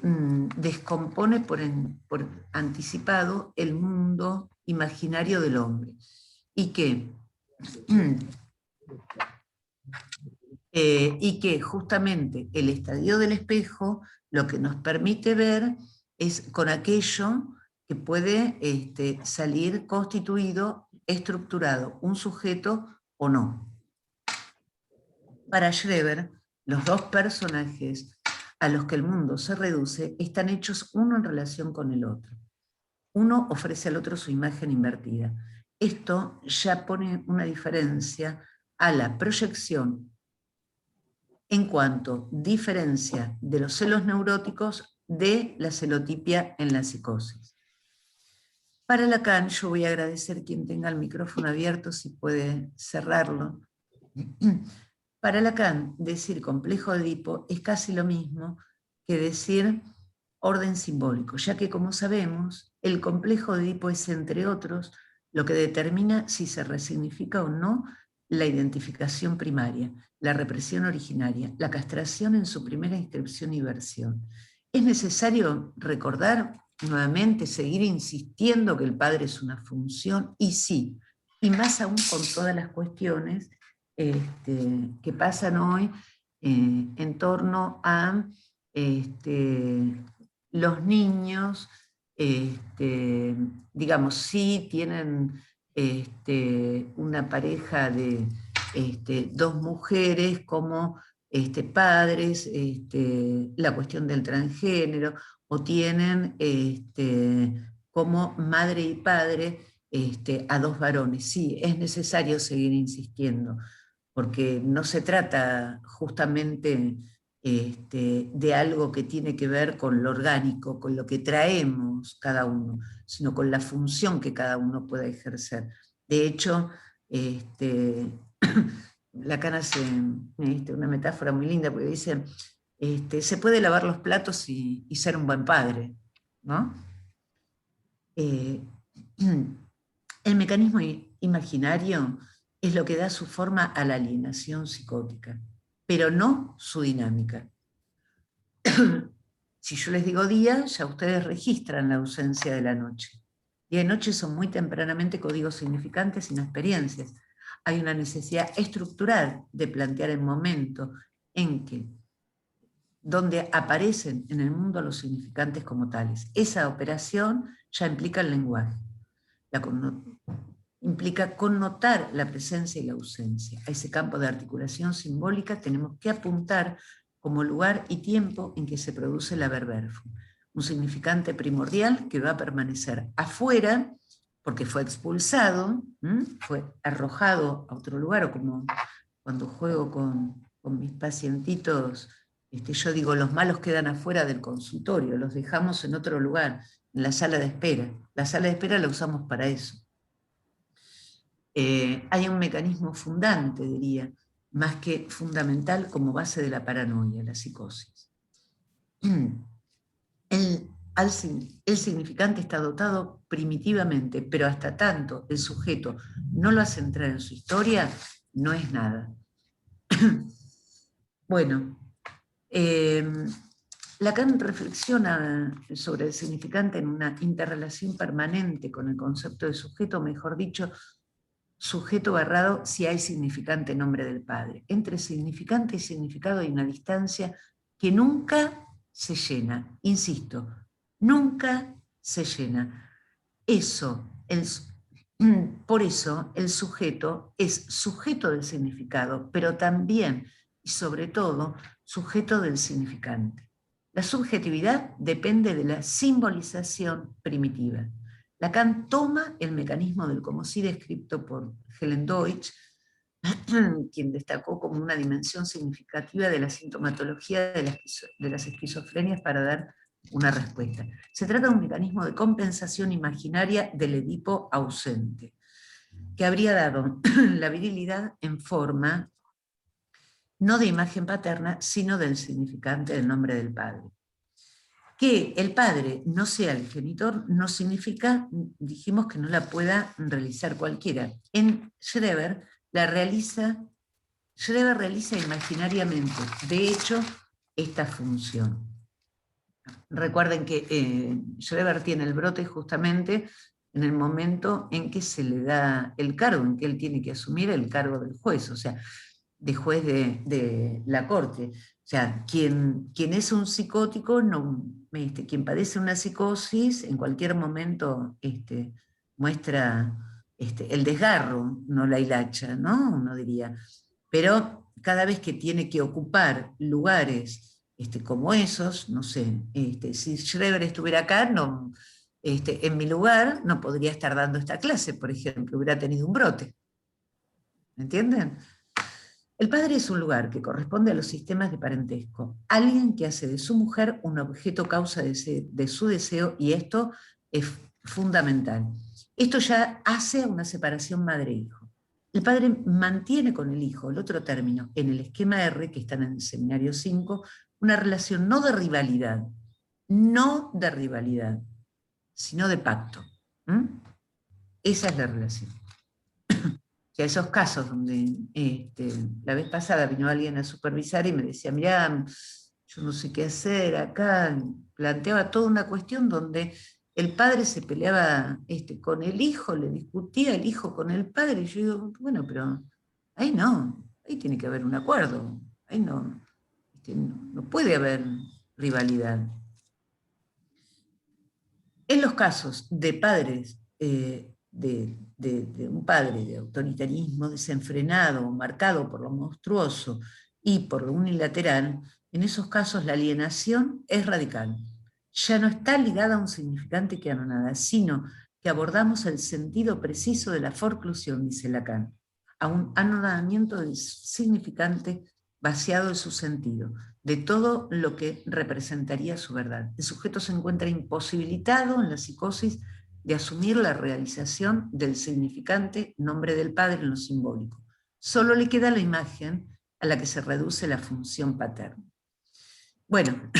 descompone por anticipado el mundo imaginario del hombre y que justamente el estadio del espejo lo que nos permite ver es con aquello que puede salir constituido, estructurado, un sujeto o no. Para Schreber, los dos personajes a los que el mundo se reduce están hechos uno en relación con el otro. Uno ofrece al otro su imagen invertida. Esto ya pone una diferencia a la proyección en cuanto diferencia de los celos neuróticos de la celotipia en la psicosis. Para Lacan, yo voy a agradecer quien tenga el micrófono abierto, si puede cerrarlo. Para Lacan, decir complejo de Edipo es casi lo mismo que decir orden simbólico, ya que, como sabemos, el complejo de Edipo es, entre otros, lo que determina si se resignifica o no la identificación primaria, la represión originaria, la castración en su primera inscripción y versión. Es necesario recordar nuevamente, seguir insistiendo que el padre es una función, y sí, y más aún con todas las cuestiones que pasan hoy en torno a los niños, digamos, sí tienen una pareja de dos mujeres como padres, la cuestión del transgénero, o tienen como madre y padre a dos varones. Sí, es necesario seguir insistiendo, porque no se trata justamente de algo que tiene que ver con lo orgánico, con lo que traemos cada uno, sino con la función que cada uno pueda ejercer. De hecho, Lacan hace una metáfora muy linda, porque dice, se puede lavar los platos y ser un buen padre, ¿no? El mecanismo imaginario es lo que da su forma a la alienación psicótica, pero no su dinámica. Si yo les digo día, ya ustedes registran la ausencia de la noche. Día y noche son muy tempranamente códigos significantes y no experiencias. Hay una necesidad estructural de plantear el momento en que, donde aparecen en el mundo los significantes como tales. Esa operación ya implica el lenguaje. Implica connotar la presencia y la ausencia. A ese campo de articulación simbólica tenemos que apuntar como lugar y tiempo en que se produce la verberfum, un significante primordial que va a permanecer afuera porque fue expulsado, fue arrojado a otro lugar, o como cuando juego con mis pacientitos, yo digo, los malos quedan afuera del consultorio, los dejamos en otro lugar, en la sala de espera. La sala de espera la usamos para eso. Hay un mecanismo fundante, diría, más que fundamental como base de la paranoia, la psicosis. El significante está dotado primitivamente, pero hasta tanto el sujeto no lo hace entrar en su historia, no es nada. Bueno, Lacan reflexiona sobre el significante en una interrelación permanente con el concepto de sujeto, mejor dicho, sujeto barrado si hay significante en nombre del Padre. Entre significante y significado hay una distancia que nunca se llena, insisto, nunca se llena. Por eso el sujeto es sujeto del significado, pero también y sobre todo sujeto del significante. La subjetividad depende de la simbolización primitiva. Lacan toma el mecanismo del como si descrito por Helen Deutsch, quien destacó como una dimensión significativa de la sintomatología de las esquizofrenias para dar una respuesta. Se trata de un mecanismo de compensación imaginaria del Edipo ausente, que habría dado la virilidad en forma no de imagen paterna, sino del significante del nombre del padre. Que el padre no sea el genitor no significa, dijimos, que no la pueda realizar cualquiera. En Schreber realiza imaginariamente, de hecho, esta función. Recuerden que Schreber tiene el brote justamente en el momento en que se le da el cargo, en que él tiene que asumir el cargo del juez, o sea, de juez de la corte. O sea, quien es un psicótico, quien padece una psicosis, en cualquier momento muestra el desgarro, no la hilacha, ¿no? Uno diría. Pero cada vez que tiene que ocupar lugares como esos, no sé, si Schreber estuviera acá, no, en mi lugar no podría estar dando esta clase, por ejemplo, hubiera tenido un brote. ¿Me entienden? El padre es un lugar que corresponde a los sistemas de parentesco, alguien que hace de su mujer un objeto causa de su deseo, y esto es fundamental. Esto ya hace una separación madre-hijo. El padre mantiene con el hijo, el otro término, en el esquema R, que está en el seminario 5, una relación no de rivalidad, sino de pacto. Esa es la relación. O sea, esos casos donde la vez pasada vino alguien a supervisar y me decía, mirá, yo no sé qué hacer acá, planteaba toda una cuestión donde el padre se peleaba con el hijo, le discutía el hijo con el padre, y yo digo, bueno, pero ahí no, ahí tiene que haber un acuerdo, ahí no puede haber rivalidad. En los casos de padres, de un padre de autoritarismo desenfrenado, marcado por lo monstruoso y por lo unilateral, en esos casos la alienación es radical. Ya no está ligada a un significante que anonada, sino que abordamos el sentido preciso de la forclusión, dice Lacan, a un anonadamiento del significante vaciado de su sentido, de todo lo que representaría su verdad. El sujeto se encuentra imposibilitado en la psicosis de asumir la realización del significante nombre del padre en lo simbólico. Solo le queda la imagen a la que se reduce la función paterna. Bueno,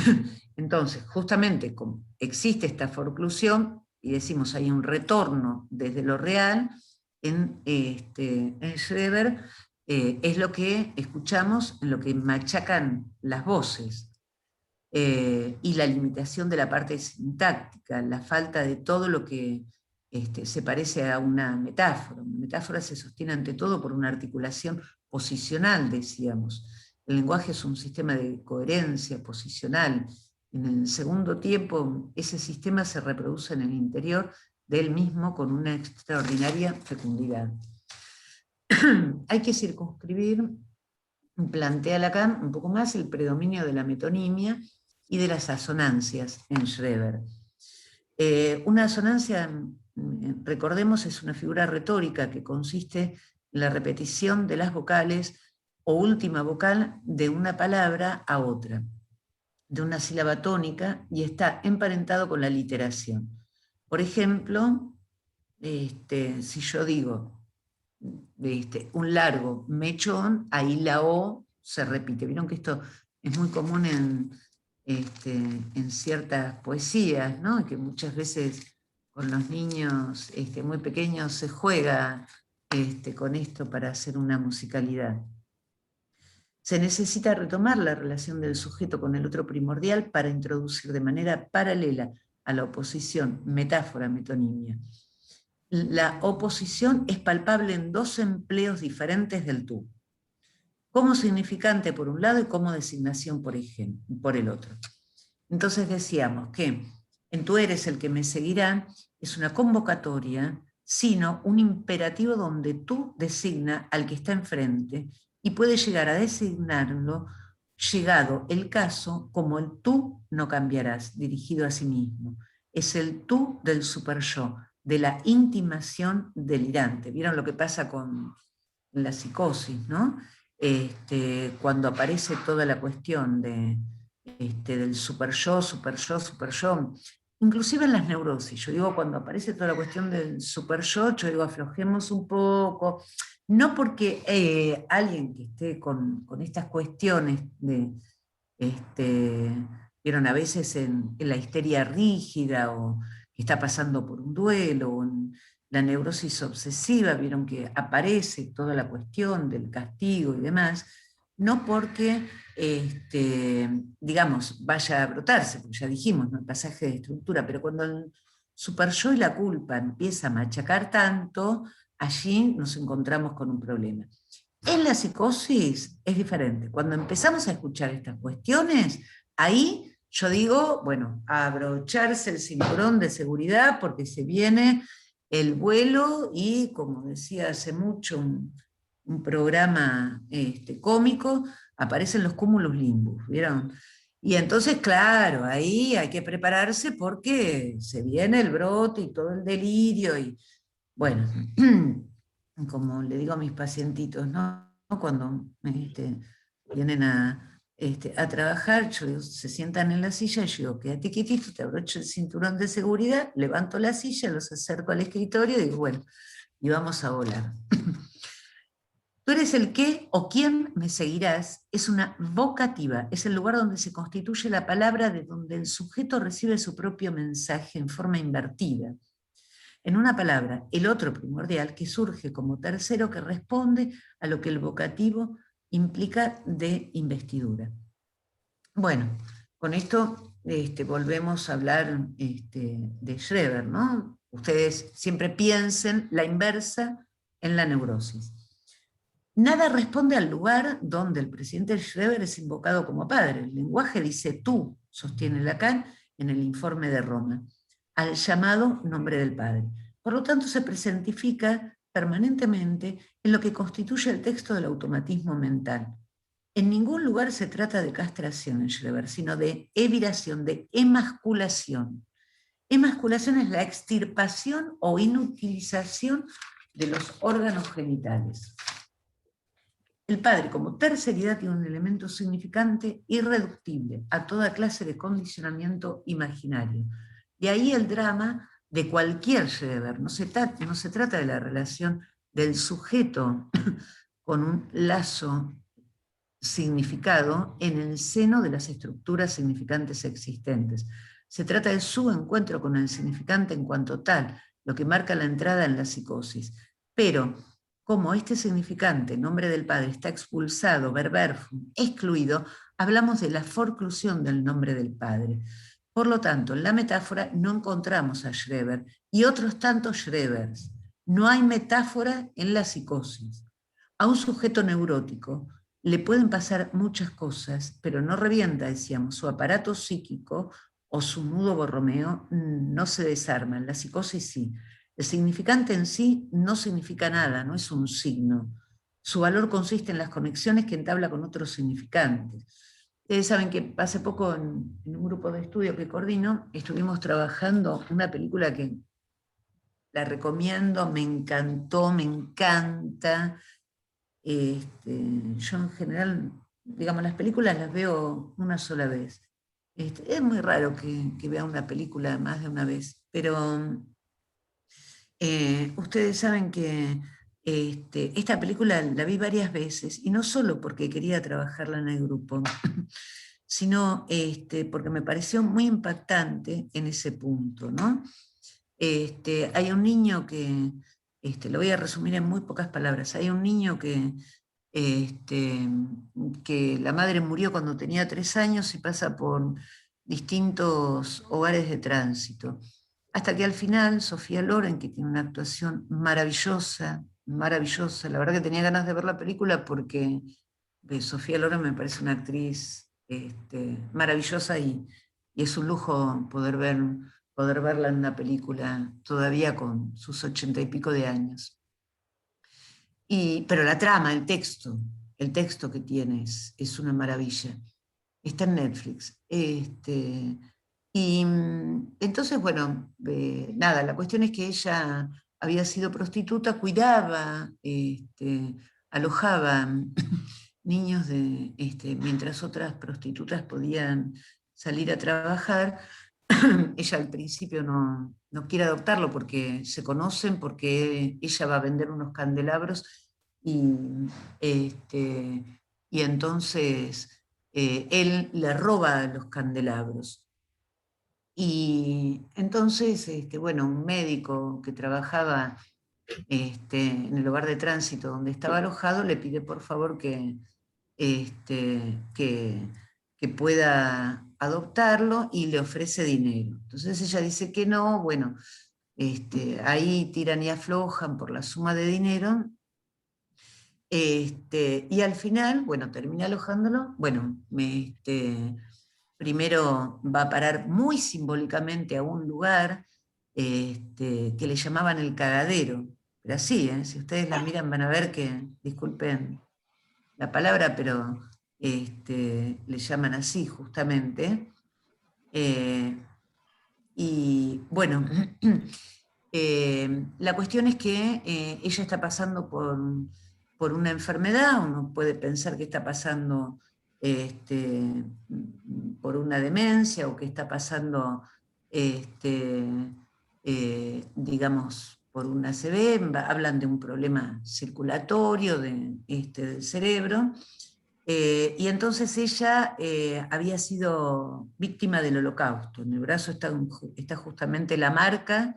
entonces, justamente como existe esta forclusión, y decimos hay un retorno desde lo real, en Schreber es lo que escuchamos, en lo que machacan las voces, y la limitación de la parte sintáctica, la falta de todo lo que se parece a una metáfora. Una metáfora se sostiene ante todo por una articulación posicional, decíamos. El lenguaje es un sistema de coherencia posicional. En el segundo tiempo, ese sistema se reproduce en el interior de él mismo con una extraordinaria fecundidad. Hay que circunscribir, plantea Lacan un poco más, el predominio de la metonimia y de las asonancias en Schreber. Una asonancia, recordemos, es una figura retórica que consiste en la repetición de las vocales o última vocal de una palabra a otra, de una sílaba tónica, y está emparentado con la literación. Por ejemplo, si yo digo, un largo mechón, ahí la O se repite. Vieron que esto es muy común en ciertas poesías, ¿no? Que muchas veces con los niños muy pequeños se juega con esto para hacer una musicalidad. Se necesita retomar la relación del sujeto con el otro primordial para introducir de manera paralela a la oposición metáfora-metonimia. La oposición es palpable en dos empleos diferentes del tú, como significante por un lado y como designación por el otro. Entonces decíamos que en tú eres el que me seguirá es una convocatoria, sino un imperativo donde tú designa al que está enfrente y puede llegar a designarlo, llegado el caso, como el tú no cambiarás, dirigido a sí mismo. Es el tú del super yo, de la intimación delirante. ¿Vieron lo que pasa con la psicosis, ¿no? Cuando aparece toda la cuestión del super yo, super yo, super yo, inclusive en las neurosis, yo digo, cuando aparece toda la cuestión del super yo digo, aflojemos un poco, no porque alguien que esté con estas cuestiones vieron a veces en la histeria rígida o que está pasando por un duelo o en la neurosis obsesiva, vieron que aparece toda la cuestión del castigo y demás, no porque, digamos, vaya a brotarse, porque ya dijimos, ¿no? El pasaje de estructura, pero cuando el super yo y la culpa empieza a machacar tanto, allí nos encontramos con un problema. En la psicosis es diferente. Cuando empezamos a escuchar estas cuestiones, ahí yo digo, bueno, a abrocharse el cinturón de seguridad porque se viene el vuelo y, como decía hace mucho un programa cómico, aparecen los cúmulos limbus, ¿vieron? Y entonces, claro, ahí hay que prepararse porque se viene el brote y todo el delirio y, bueno, como le digo a mis pacientitos, ¿no? Cuando vienen a trabajar, yo digo, se sientan en la silla y yo digo, quédate quietito, te abrocho el cinturón de seguridad, levanto la silla, los acerco al escritorio y digo, bueno, y vamos a volar. Tú eres el qué o quién me seguirás, es una vocativa, es el lugar donde se constituye la palabra de donde el sujeto recibe su propio mensaje en forma invertida. En una palabra, el otro primordial que surge como tercero que responde a lo que el vocativo implica de investidura. Bueno, con esto volvemos a hablar de Schreber, ¿no? Ustedes siempre piensen la inversa en la neurosis. Nada responde al lugar donde el presidente Schreber es invocado como padre. El lenguaje dice tú, sostiene Lacan en el informe de Roma, al llamado nombre del padre. Por lo tanto, se presentifica permanentemente en lo que constituye el texto del automatismo mental. En ningún lugar se trata de castración en Schreber, sino de eviración, de emasculación. Emasculación es la extirpación o inutilización de los órganos genitales. El padre, como terceridad, tiene un elemento significante irreductible a toda clase de condicionamiento imaginario. De ahí el drama de cualquier Schreber. No se trata de la relación del sujeto con un lazo significado en el seno de las estructuras significantes existentes. Se trata de su encuentro con el significante en cuanto tal, lo que marca la entrada en la psicosis. Pero como este significante, nombre del padre, está expulsado, verberfum, excluido, hablamos de la forclusión del nombre del padre. Por lo tanto, en la metáfora no encontramos a Schreber y otros tantos Schrebers. No hay metáfora en la psicosis. A un sujeto neurótico le pueden pasar muchas cosas, pero no revienta, decíamos, su aparato psíquico o su nudo borromeo no se desarma. En la psicosis sí. El significante en sí no significa nada, no es un signo. Su valor consiste en las conexiones que entabla con otros significantes. Ustedes saben que hace poco en un grupo de estudio que coordino, estuvimos trabajando una película que la recomiendo, me encantó, me encanta. Yo en general, digamos, las películas las veo una sola vez. Es muy raro que vea una película más de una vez, pero ustedes saben que esta película la vi varias veces, y no solo porque quería trabajarla en el grupo, sino porque me pareció muy impactante en ese punto, ¿no? Hay un niño que, lo voy a resumir en muy pocas palabras, hay un niño este, que la madre murió cuando tenía 3 años y pasa por distintos hogares de tránsito. Hasta que al final Sofía Loren, que tiene una actuación maravillosa, maravillosa, la verdad que tenía ganas de ver la película porque Sofía Loren me parece una actriz maravillosa y es un lujo poder verla en una película todavía con sus 80 y pico de años. Pero la trama, el texto que tienes es una maravilla. Está en Netflix. Entonces, bueno, nada, la cuestión es que ella había sido prostituta, cuidaba, alojaba niños mientras otras prostitutas podían salir a trabajar. Ella al principio no quiere adoptarlo porque se conocen, porque ella va a vender unos candelabros y, este, y entonces él le roba los candelabros. Y entonces, bueno, un médico que trabajaba en el hogar de tránsito donde estaba alojado le pide por favor que pueda adoptarlo y le ofrece dinero. Entonces ella dice que no, bueno, ahí tiran y aflojan por la suma de dinero, y al final, bueno, termina alojándolo, bueno, primero va a parar muy simbólicamente a un lugar que le llamaban el cagadero, pero así, si ustedes la miran van a ver que, disculpen la palabra, pero le llaman así justamente. Y bueno, la cuestión es que ella está pasando por una enfermedad, uno puede pensar que está pasando por una demencia o que está pasando, digamos, por una ACV, hablan de un problema circulatorio del cerebro. Y entonces ella había sido víctima del Holocausto. En el brazo está justamente la marca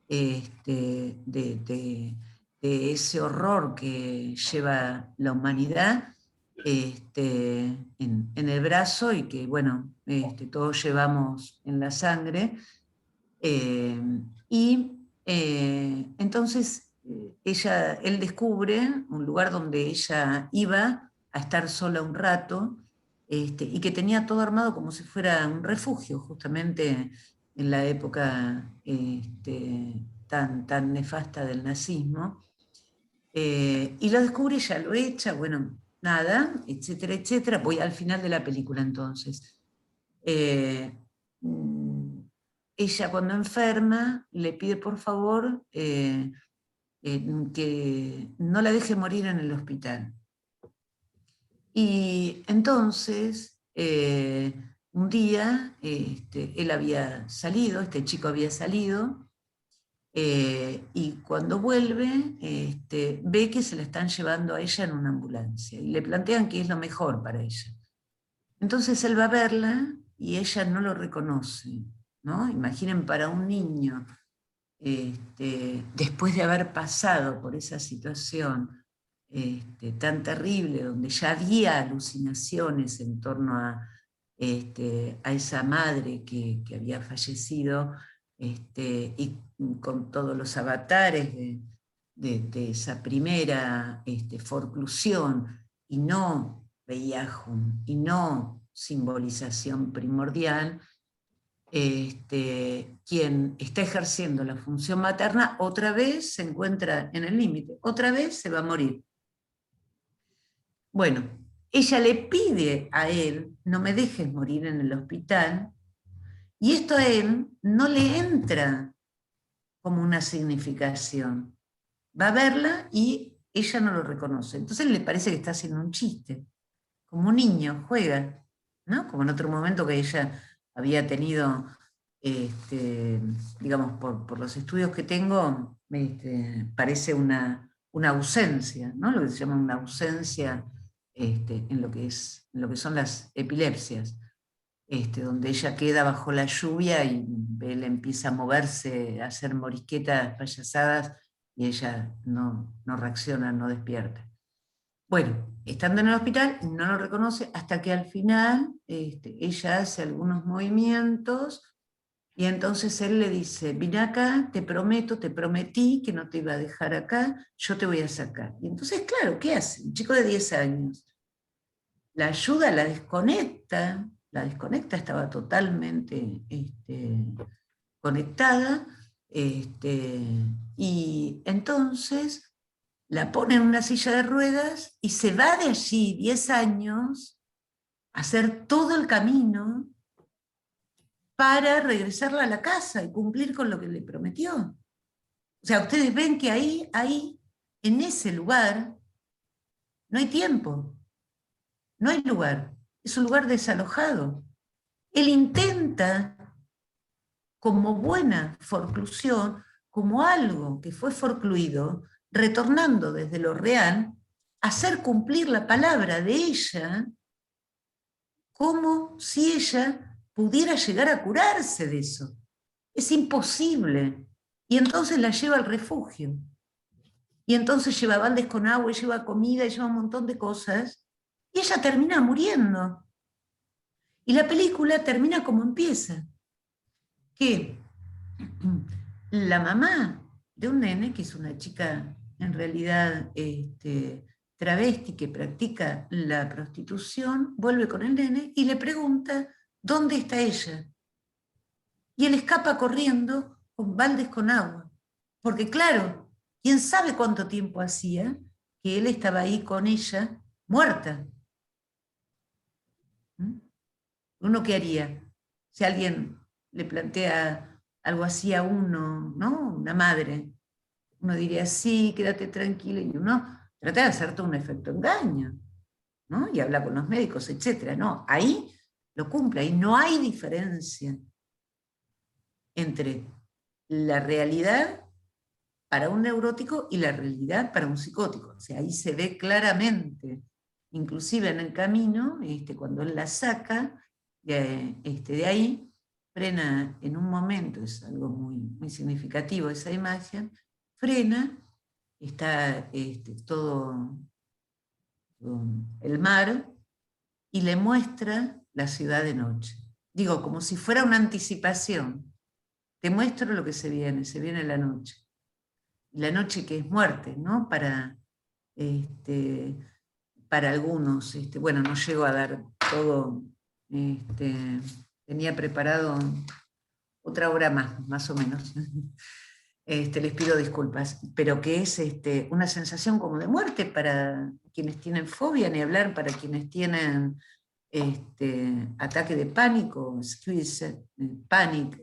de ese horror que lleva la humanidad en el brazo y que, bueno, todos llevamos en la sangre. Entonces él descubre un lugar donde ella iba a estar sola un rato, y que tenía todo armado como si fuera un refugio, justamente en la época tan nefasta del nazismo. Y lo descubre, ella lo echa, bueno, nada, etcétera, etcétera. Voy al final de la película entonces. Eh, mm, Ella cuando enferma le pide por favor que no la deje morir en el hospital. Y entonces, un día, él había salido, este chico había salido, y cuando vuelve, ve que se la están llevando a ella en una ambulancia y le plantean que es lo mejor para ella. Entonces él va a verla y ella no lo reconoce, ¿no? Imaginen para un niño, después de haber pasado por esa situación tan terrible, donde ya había alucinaciones en torno a esa madre que había fallecido, y con todos los avatares de esa primera forclusión, y no Beiajum, y no simbolización primordial, quien está ejerciendo la función materna otra vez se encuentra en el límite, otra vez se va a morir. Bueno, ella le pide a él, no me dejes morir en el hospital, y esto a él no le entra como una significación. Va a verla y ella no lo reconoce. Entonces le parece que está haciendo un chiste, como un niño, juega, ¿no? Como en otro momento que ella había tenido, digamos, por los estudios que tengo, parece una una ausencia, ¿no? Lo que se llama una ausencia en lo que son las epilepsias, donde ella queda bajo la lluvia y él empieza a moverse, a hacer morisquetas, payasadas, y ella no reacciona, no despierta. Bueno, estando en el hospital, no lo reconoce hasta que al final ella hace algunos movimientos y entonces él le dice, vine acá, te prometo, te prometí que no te iba a dejar acá, yo te voy a sacar. Y entonces, claro, ¿qué hace? Un chico de 10 años. La ayuda, la desconecta, estaba totalmente conectada, y entonces la pone en una silla de ruedas y se va de allí 10 años a hacer todo el camino para regresarla a la casa y cumplir con lo que le prometió. O sea, ustedes ven que ahí, en ese lugar, no hay tiempo, no hay lugar, es un lugar desalojado. Él intenta, como buena forclusión, como algo que fue forcluido, retornando desde lo real, hacer cumplir la palabra de ella, como si ella pudiera llegar a curarse de eso. Es imposible. Y entonces la lleva al refugio. Y entonces lleva baldes con agua, y lleva comida, y lleva un montón de cosas. Y ella termina muriendo. Y la película termina como empieza. Que la mamá de un nene, que es una chica en realidad travesti que practica la prostitución, vuelve con el nene y le pregunta dónde está ella. Y él escapa corriendo con baldes con agua. Porque claro, quién sabe cuánto tiempo hacía que él estaba ahí con ella, muerta. ¿Mm? ¿Uno qué haría? Si alguien le plantea algo así a uno, ¿no? Una madre, uno diría, sí, quédate tranquilo, y uno trata de hacerte un efecto engaño, ¿no? Y habla con los médicos, etcétera. No, ahí lo cumple, ahí no hay diferencia entre la realidad para un neurótico y la realidad para un psicótico. O sea, ahí se ve claramente, inclusive en el camino, cuando él la saca de ahí, frena en un momento, es algo muy, muy significativo esa imagen, frena, está todo el mar, y le muestra la ciudad de noche. Digo, como si fuera una anticipación. Te muestro lo que se viene la noche. La noche que es muerte, ¿no? Para algunos, bueno, no llego a dar todo, tenía preparado otra hora más o menos. Les pido disculpas, pero que es una sensación como de muerte para quienes tienen fobia, ni hablar para quienes tienen ataque de pánico, squeeze, panic,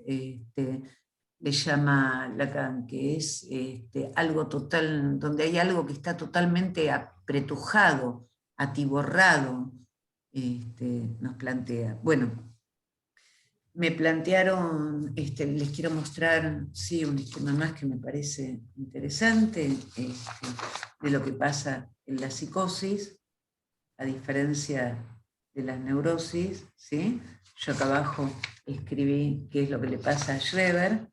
le llama Lacan, que es algo total, donde hay algo que está totalmente apretujado, atiborrado, nos plantea. Bueno, me plantearon, les quiero mostrar, sí, un esquema más que me parece interesante, de lo que pasa en la psicosis, a diferencia de las neurosis, ¿sí? Yo acá abajo escribí qué es lo que le pasa a Schreber,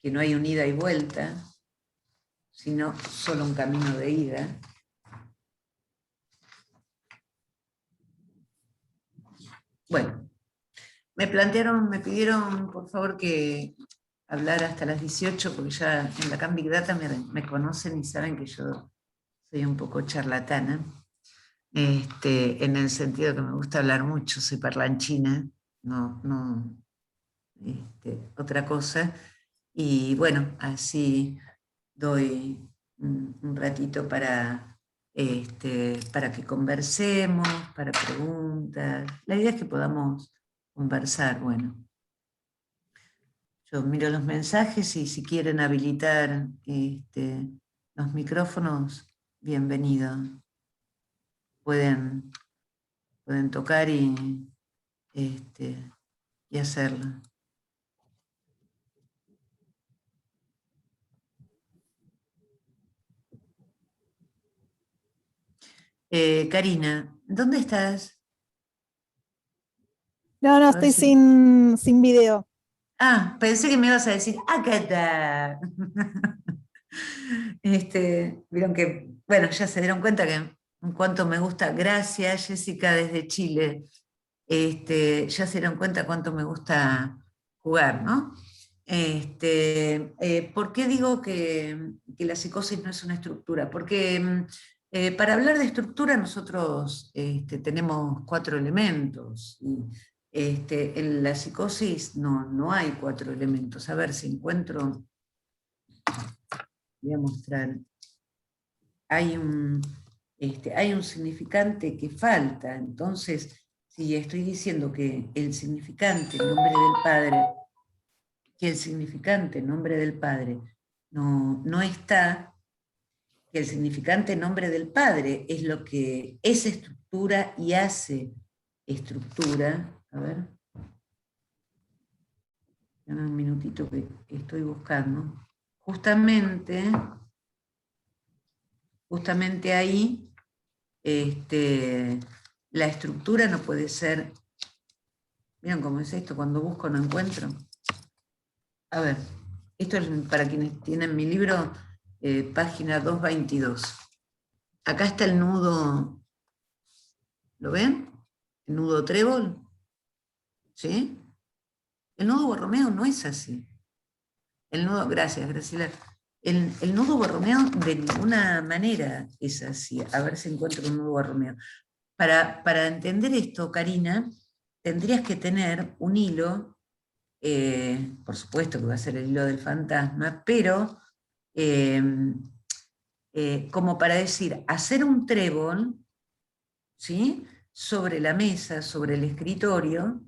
que no hay un ida y vuelta, sino solo un camino de ida. Bueno, me pidieron por favor que hablara hasta las 18, porque ya en la Big Data me conocen y saben que yo soy un poco charlatana, en el sentido que me gusta hablar mucho, soy parlanchina, no otra cosa. Y bueno, así doy un ratito para que conversemos, para preguntas. La idea es que podamos conversar. Bueno, yo miro los mensajes y si quieren habilitar los micrófonos, bienvenido. Pueden tocar y hacerlo. Karina, ¿dónde estás? No, no, A ver estoy si... sin video. Ah, pensé que me ibas a decir, acá está. Vieron que, bueno, ya se dieron cuenta que en cuanto me gusta, gracias Jessica desde Chile, ya se dieron cuenta cuánto me gusta jugar, ¿no? ¿Por qué digo que la psicosis no es una estructura? Porque para hablar de estructura nosotros tenemos 4 elementos. Y, en la psicosis no hay 4 elementos. A ver si encuentro, voy a mostrar. Hay un significante que falta. Entonces, si estoy diciendo que el significante, en nombre del Padre, que el significante, nombre del Padre, no está, que el significante nombre del Padre es lo que es estructura y hace estructura. A ver, dame un minutito que estoy buscando. Justamente ahí, la estructura no puede ser. ¿Vieron cómo es esto? Cuando busco no encuentro. A ver, esto es para quienes tienen mi libro, página 222. Acá está el nudo, ¿lo ven? El nudo trébol, ¿sí? El nudo borromeo no es así. El nudo, gracias, Graciela. El nudo borromeo de ninguna manera es así. A ver si encuentro un nudo borromeo. Para entender esto, Karina, tendrías que tener un hilo, por supuesto que va a ser el hilo del fantasma, pero eh, como para decir, hacer un trébol, ¿sí? Sobre la mesa, sobre el escritorio,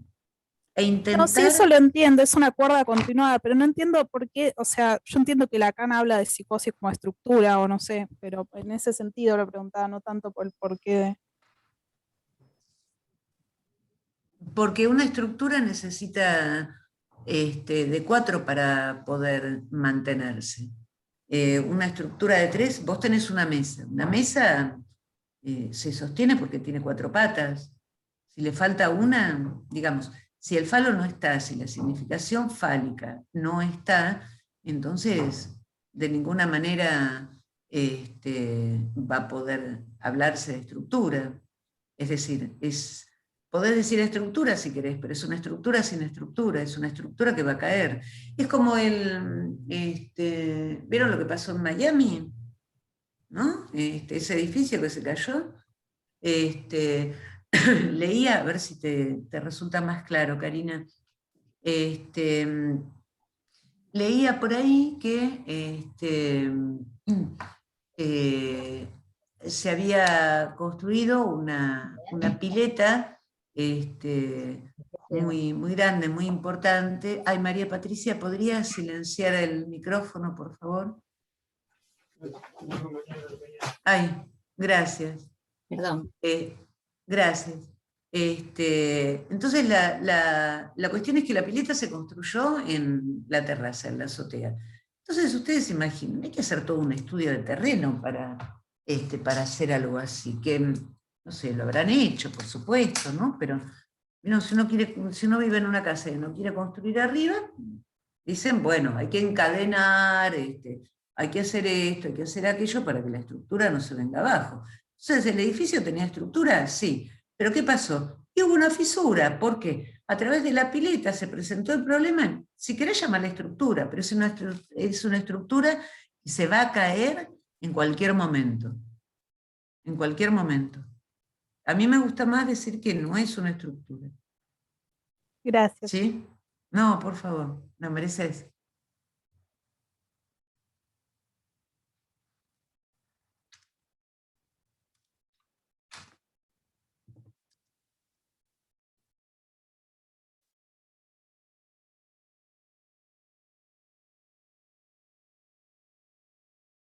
e No, sí, eso intentar, lo entiendo, es una cuerda continuada, pero no entiendo por qué, o sea, yo entiendo que Lacan habla de psicosis como estructura o no sé, pero en ese sentido lo preguntaba, no tanto por el porqué de... porque una estructura necesita de 4 para poder mantenerse. Una estructura de 3, vos tenés una mesa se sostiene porque tiene 4 patas. Si le falta una, digamos, si el falo no está, si la significación fálica no está, entonces de ninguna manera va a poder hablarse de estructura. Es decir, podés decir estructura si querés, pero es una estructura sin estructura, es una estructura que va a caer. Es como ¿vieron lo que pasó en Miami? ¿No? Ese edificio que se cayó. Este, leía, a ver si te resulta más claro, Karina. Este, leía por ahí que eh, se había construido una pileta muy grande, muy importante. Ay, María Patricia, ¿podría silenciar el micrófono, por favor? Ay, gracias. Perdón. Gracias. Entonces, la cuestión es que la pileta se construyó en la terraza, en la azotea. Entonces, ustedes se imaginan, hay que hacer todo un estudio de terreno para hacer algo así, que, no sé, lo habrán hecho, por supuesto, ¿no? Pero no, si uno vive en una casa y no quiere construir arriba, dicen, bueno, hay que encadenar, hay que hacer esto, hay que hacer aquello para que la estructura no se venga abajo. Entonces, ¿el edificio tenía estructura? Sí. ¿Pero qué pasó? Y hubo una fisura. ¿Por qué? A través de la pileta se presentó el problema, si querés llamarla estructura, pero es una estructura que se va a caer en cualquier momento. En cualquier momento. A mí me gusta más decir que no es una estructura. Gracias. ¿Sí? No, por favor, lo mereces.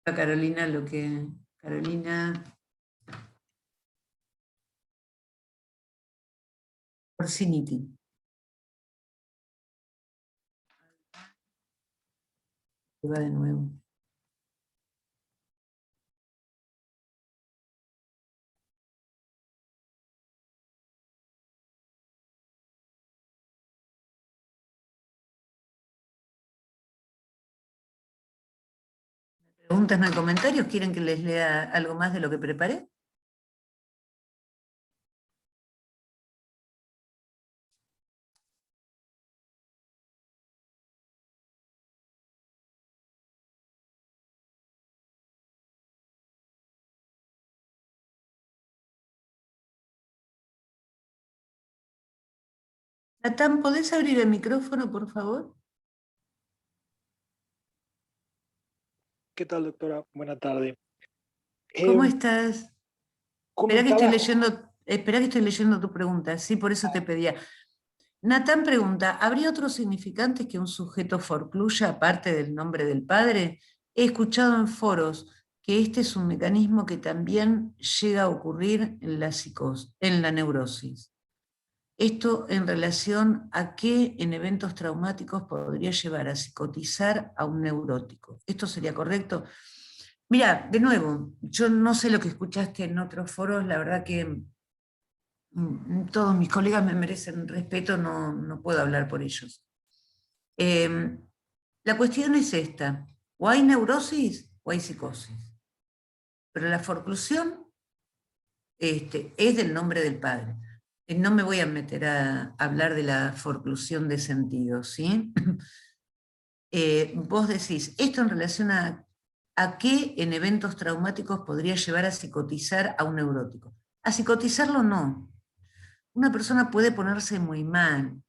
A Carolina lo que... Carolina Orsiniti. Va de nuevo. ¿Preguntas, no hay comentarios? ¿Quieren que les lea algo más de lo que preparé? Natán, ¿podés abrir el micrófono, por favor? ¿Qué tal, doctora? Buena tarde. ¿Cómo estás? Comentaba, Espera que estoy leyendo tu pregunta, sí, por eso te pedía. Natán pregunta, ¿habría otros significantes que un sujeto forcluya aparte del nombre del padre? He escuchado en foros que este es un mecanismo que también llega a ocurrir en en la neurosis. Esto en relación a qué en eventos traumáticos podría llevar a psicotizar a un neurótico. ¿Esto sería correcto? Mira, de nuevo, yo no sé lo que escuchaste en otros foros, la verdad que todos mis colegas me merecen respeto, no puedo hablar por ellos. La cuestión es esta, o hay neurosis o hay psicosis, pero la forclusión es del nombre del padre. No me voy a meter a hablar de la forclusión de sentido, ¿sí? Vos decís, esto en relación a qué en eventos traumáticos podría llevar a psicotizar a un neurótico. A psicotizarlo no. Una persona puede ponerse muy mal,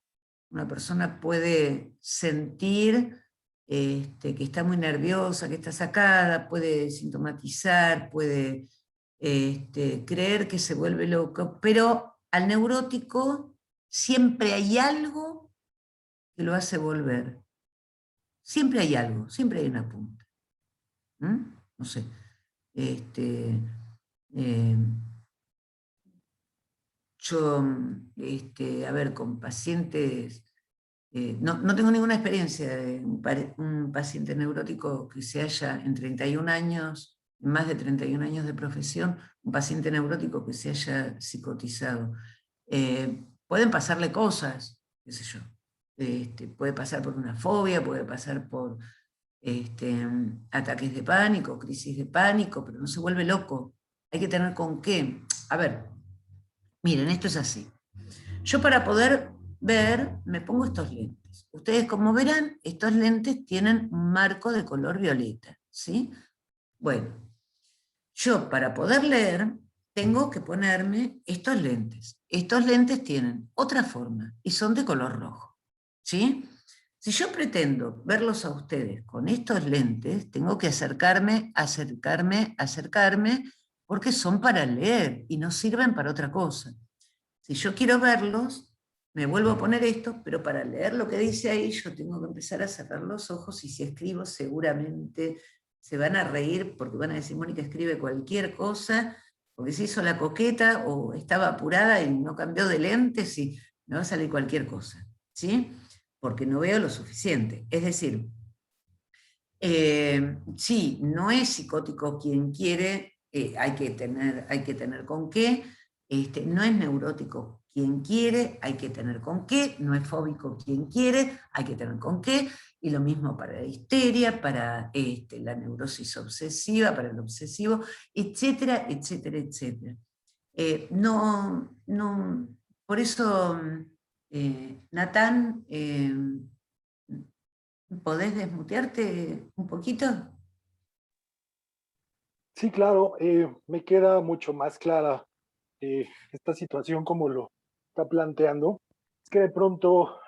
una persona puede sentir que está muy nerviosa, que está sacada, puede sintomatizar, puede creer que se vuelve loco, pero al neurótico siempre hay algo que lo hace volver. Siempre hay algo, siempre hay una punta. No sé. Eh, yo, a ver, con pacientes, no tengo ninguna experiencia de un paciente neurótico que se haya en 31 años, más de 31 años de profesión, un paciente neurótico que se haya psicotizado. Pueden pasarle cosas, qué sé yo. Puede pasar por una fobia, puede pasar por ataques de pánico, crisis de pánico, pero no se vuelve loco. Hay que tener con qué. A ver, miren, esto es así. Yo para poder ver me pongo estos lentes. Ustedes como verán, estos lentes tienen un marco de color violeta, ¿sí? Bueno, yo para poder leer tengo que ponerme estos lentes. Estos lentes tienen otra forma y son de color rojo, ¿sí? Si yo pretendo verlos a ustedes con estos lentes, tengo que acercarme, porque son para leer y no sirven para otra cosa. Si yo quiero verlos, me vuelvo a poner estos, pero para leer lo que dice ahí, yo tengo que empezar a cerrar los ojos y si escribo seguramente se van a reír porque van a decir, Mónica escribe cualquier cosa, porque se hizo la coqueta o estaba apurada y no cambió de lentes y me va a salir cualquier cosa, ¿sí? Porque no veo lo suficiente. Es decir, sí, no es psicótico quien quiere, hay que tener con qué, no es neurótico quien quiere, hay que tener con qué, no es fóbico quien quiere, hay que tener con qué, y lo mismo para la histeria, para la neurosis obsesiva, para el obsesivo, etcétera, etcétera, etcétera. No, por eso, Natán, ¿podés desmutearte un poquito? sí, claro, me queda mucho más clara esta situación como lo está planteando. Es que de pronto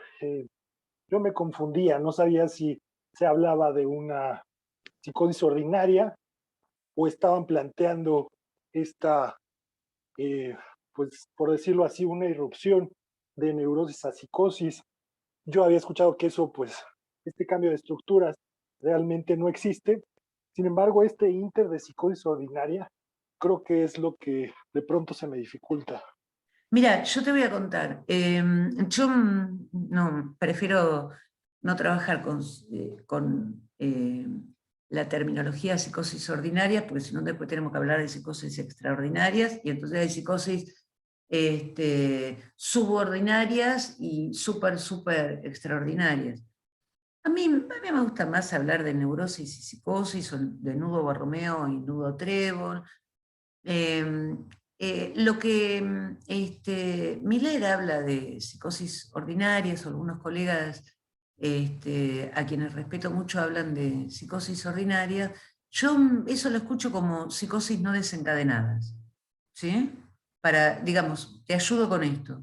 yo me confundía, no sabía si se hablaba de una psicosis ordinaria o estaban planteando esta, pues por decirlo así, una irrupción de neurosis a psicosis. Yo había escuchado que eso, pues, este cambio de estructuras realmente no existe. Sin embargo, este inter de psicosis ordinaria creo que es lo que de pronto se me dificulta. Mira, yo te voy a contar. Yo no, prefiero no trabajar con la terminología psicosis ordinaria, porque si no después tenemos que hablar de psicosis extraordinarias, y entonces hay psicosis subordinarias y súper extraordinarias. A mí me gusta más hablar de neurosis y psicosis, o de nudo Borromeo y nudo Trébol. Lo que Miller habla de psicosis ordinarias, o algunos colegas a quienes respeto mucho hablan de psicosis ordinaria, yo eso lo escucho como psicosis no desencadenadas, ¿sí? Para, digamos, te ayudo con esto.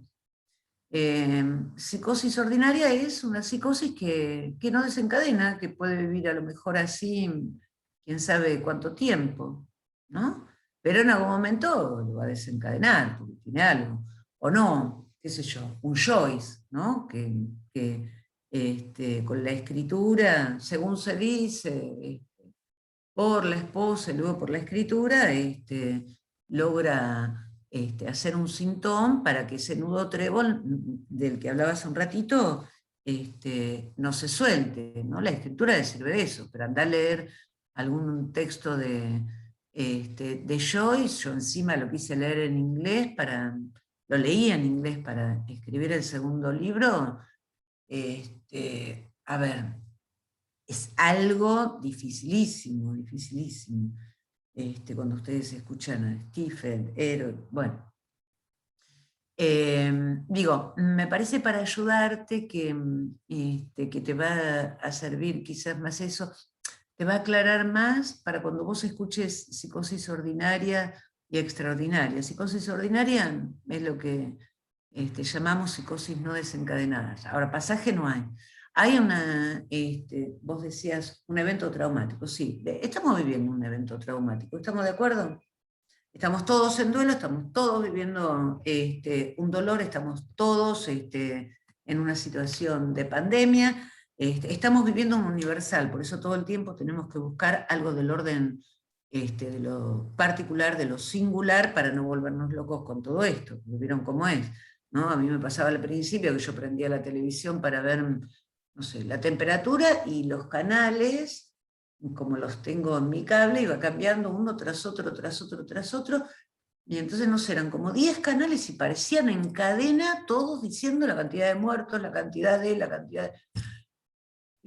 Psicosis ordinaria es una psicosis que no desencadena, que puede vivir a lo mejor así, quién sabe cuánto tiempo, ¿no? Pero en algún momento lo va a desencadenar, porque tiene algo. O no, qué sé yo, un Joyce, ¿no? Que con la escritura, según se dice, por la esposa y luego por la escritura, logra hacer un sintón para que ese nudo trébol del que hablaba hace un ratito no se suelte, ¿no? La escritura le sirve de eso, pero andar a leer algún texto de Joyce, yo encima lo quise leer en inglés, lo leí en inglés para escribir el segundo libro, a ver, es algo dificilísimo, dificilísimo. Cuando ustedes escuchan a Stephen, Erol, bueno. Digo, me parece para ayudarte que te va a servir quizás más eso, te va a aclarar más para cuando vos escuches psicosis ordinaria y extraordinaria. Psicosis ordinaria es lo que llamamos psicosis no desencadenadas. Ahora, pasaje no hay. Hay vos decías, un evento traumático. Sí, estamos viviendo un evento traumático. ¿Estamos de acuerdo? Estamos todos en duelo, estamos todos viviendo un dolor, estamos todos en una situación de pandemia, estamos viviendo un universal, por eso todo el tiempo tenemos que buscar algo del orden de lo particular, de lo singular, para no volvernos locos con todo esto. ¿Vieron cómo es? ¿No? A mí me pasaba al principio que yo prendía la televisión para ver, no sé, la temperatura y los canales, como los tengo en mi cable, iba cambiando uno tras otro, tras otro, tras otro, y entonces no sé, eran como 10 canales y parecían en cadena, todos diciendo la cantidad de muertos, la cantidad de...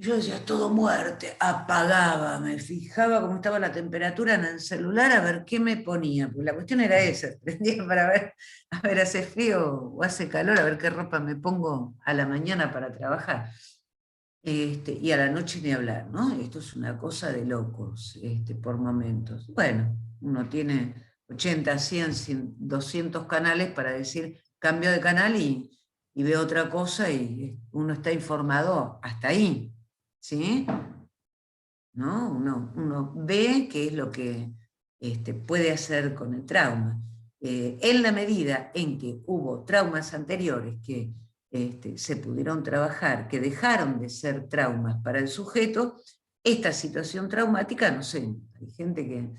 Yo decía, todo muerte, apagaba, me fijaba cómo estaba la temperatura en el celular a ver qué me ponía, porque la cuestión era esa, prendía para ver, a ver, hace frío o hace calor, a ver qué ropa me pongo a la mañana para trabajar. Y a la noche ni hablar, ¿no? Esto es una cosa de locos, por momentos. Bueno, uno tiene 80, 100, 200 canales para decir cambio de canal y ve otra cosa y uno está informado hasta ahí, ¿sí? ¿No? Uno ve qué es lo que puede hacer con el trauma. En la medida en que hubo traumas anteriores que se pudieron trabajar, que dejaron de ser traumas para el sujeto, esta situación traumática, no sé, hay gente que,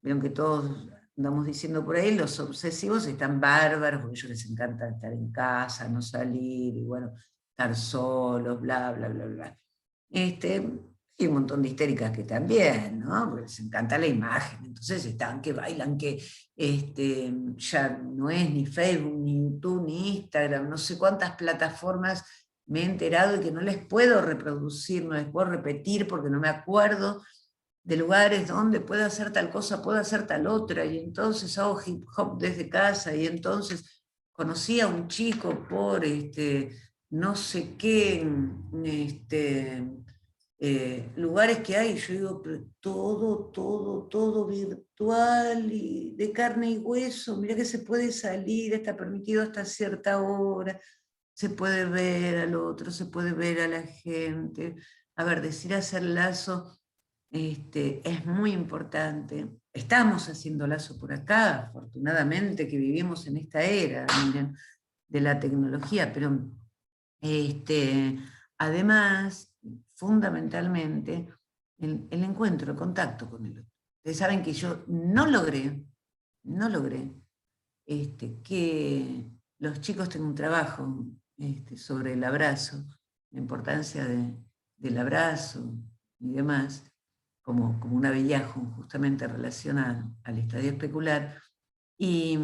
vieron que todos andamos diciendo por ahí, los obsesivos están bárbaros, porque a ellos les encanta estar en casa, no salir, y bueno, estar solos, bla, bla, bla, bla. Y un montón de histéricas que también, ¿no? Porque les encanta la imagen, entonces están que bailan, que ya no es ni Facebook, ni YouTube, ni Instagram, no sé cuántas plataformas me he enterado y que no les puedo reproducir, no les puedo repetir porque no me acuerdo de lugares donde puedo hacer tal cosa, puedo hacer tal otra, y entonces hago hip hop desde casa, y entonces conocí a un chico por no sé qué, lugares que hay, yo digo, pero todo virtual y de carne y hueso, mira que se puede salir, está permitido hasta cierta hora, se puede ver al otro, se puede ver a la gente. A ver, decir hacer lazo es muy importante. Estamos haciendo lazo por acá, afortunadamente que vivimos en esta era, miren, de la tecnología, pero además, fundamentalmente, el encuentro, el contacto con el otro. Ustedes saben que yo no logré que los chicos tengan un trabajo sobre el abrazo, la importancia del abrazo y demás, como un avillajo justamente relacionado al estadio especular. Y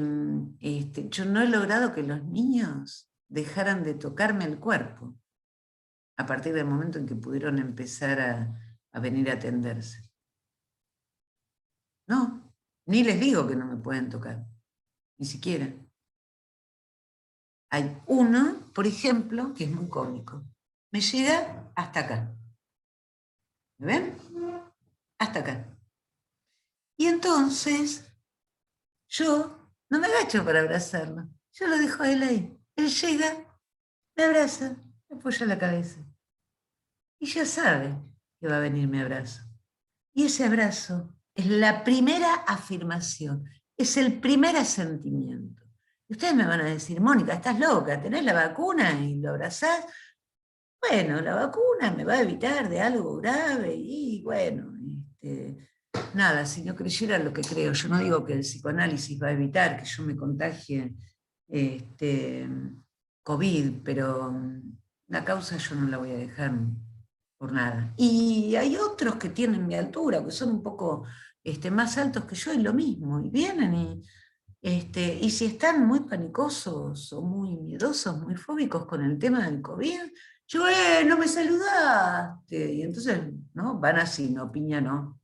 yo no he logrado que los niños dejaran de tocarme el cuerpo. a partir del momento en que pudieron empezar a venir a atenderse. No, ni les digo que no me pueden tocar, ni siquiera. Hay uno, por ejemplo, que es muy cómico. Me llega hasta acá. ¿Me ven? Hasta acá. Y entonces, yo no me agacho para abrazarlo. Yo lo dejo a él ahí. Él llega, me abraza, me apoya la cabeza. Y ya sabe que va a venir mi abrazo. Y ese abrazo es la primera afirmación, es el primer asentimiento. Y ustedes me van a decir, Mónica, estás loca, tenés la vacuna y lo abrazás. Bueno, la vacuna me va a evitar de algo grave y bueno, nada, si no creyera lo que creo, yo no digo que el psicoanálisis va a evitar que yo me contagie COVID, pero la causa yo no la voy a dejar por nada. Y hay otros que tienen mi altura, que son un poco más altos que yo, y lo mismo, y vienen y si están muy panicosos o muy miedosos, muy fóbicos con el tema del COVID, yo, no me saludaste. Y entonces, ¿no? Van así, no, piña no,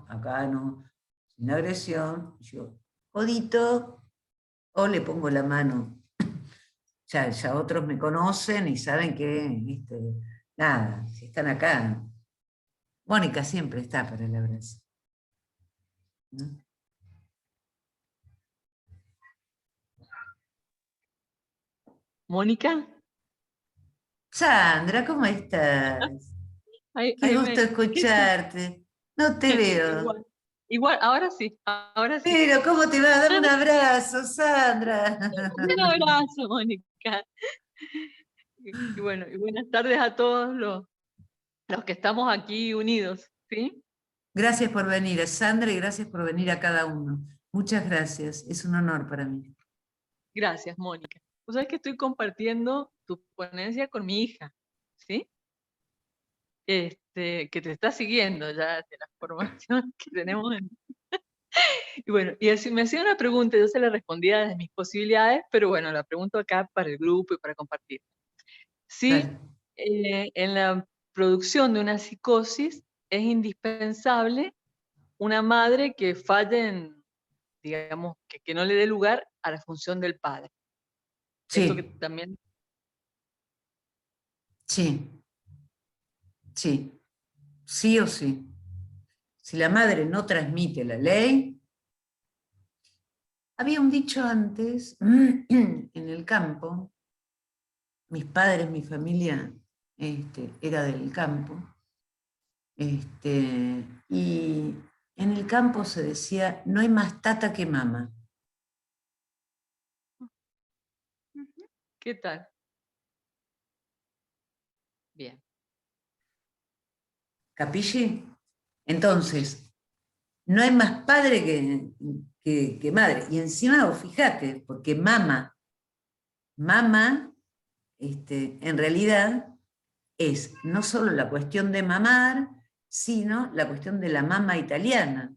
acá no, sin agresión. Yo, codito, o le pongo la mano. Ya otros me conocen y saben que, nada, si están acá. Mónica siempre está para el abrazo, ¿no? Mónica. Sandra, ¿cómo estás? Ahí, Qué ahí gusto escucharte. No te veo. Igual, ahora sí, ahora sí. Pero, ¿cómo te va? Dame un abrazo, Sandra. Un abrazo, Mónica. Y bueno, y buenas tardes a todos los que estamos aquí unidos, ¿sí? Gracias por venir, Sandra, y gracias por venir a cada uno. Muchas gracias, es un honor para mí. Gracias, Mónica. Vos sabés que estoy compartiendo tu ponencia con mi hija, ¿sí? Que te está siguiendo ya de la formación que tenemos. Y bueno, y me hacía una pregunta, yo se la respondía desde mis posibilidades, pero bueno, la pregunto acá para el grupo y para compartir. Sí, Dale. en la producción de una psicosis es indispensable una madre que falle en, digamos, que no le dé lugar a la función del padre. Esto que Sí, también... sí, sí, sí o sí. Si la madre no transmite la ley, había un dicho antes, en el campo, mis padres, mi familia, era del campo, y en el campo se decía, no hay más tata que mama. ¿Qué tal? Bien. ¿Capilli? Entonces, no hay más padre que madre. Y encima, vos fíjate, porque mama, en realidad es no solo la cuestión de mamar, sino la cuestión de la mama italiana,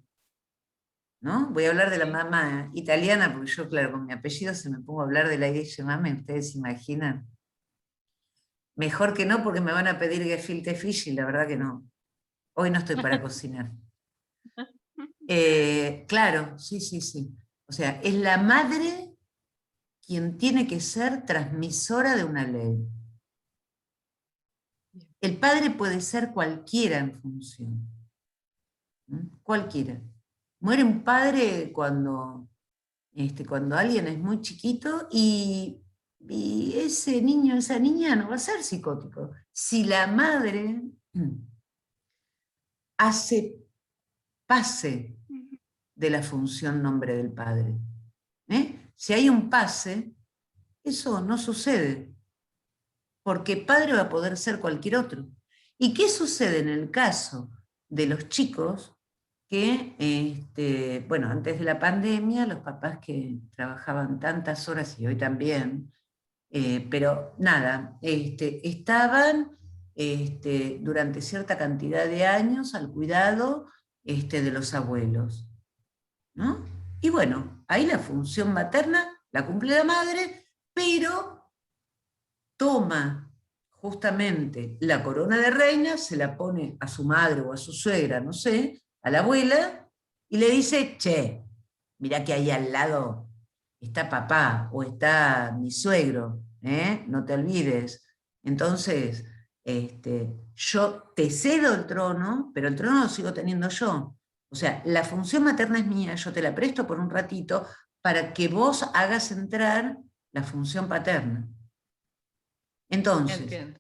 ¿no? Voy a hablar de la mama italiana, porque yo, claro, con mi apellido se me pongo a hablar de la Guille Mame, ustedes se imaginan. Mejor que no, porque me van a pedir gefilte fish y la verdad que no. Hoy no estoy para cocinar. Claro, sí, sí, sí. O sea, es la madre quien tiene que ser transmisora de una ley. El padre puede ser cualquiera en función. Cualquiera. Muere un padre cuando alguien es muy chiquito y ese niño, esa niña no va a ser psicótico. Si la madre hace pase de la función nombre del padre. Si hay un pase, eso no sucede, porque padre va a poder ser cualquier otro. ¿Y qué sucede en el caso de los chicos que, bueno, antes de la pandemia, los papás que trabajaban tantas horas y hoy también, pero nada, estaban durante cierta cantidad de años al cuidado de los abuelos, ¿no? Y bueno, ahí la función materna la cumple la madre, pero toma justamente la corona de reina se la pone a su madre o a su suegra, no sé, a la abuela, y le dice, che, mirá que ahí al lado está papá o está mi suegro, ¿eh? No te olvides. Entonces, yo te cedo el trono, pero el trono lo sigo teniendo yo. O sea, la función materna es mía, yo te la presto por un ratito para que vos hagas entrar la función paterna. Entonces, Entiendo.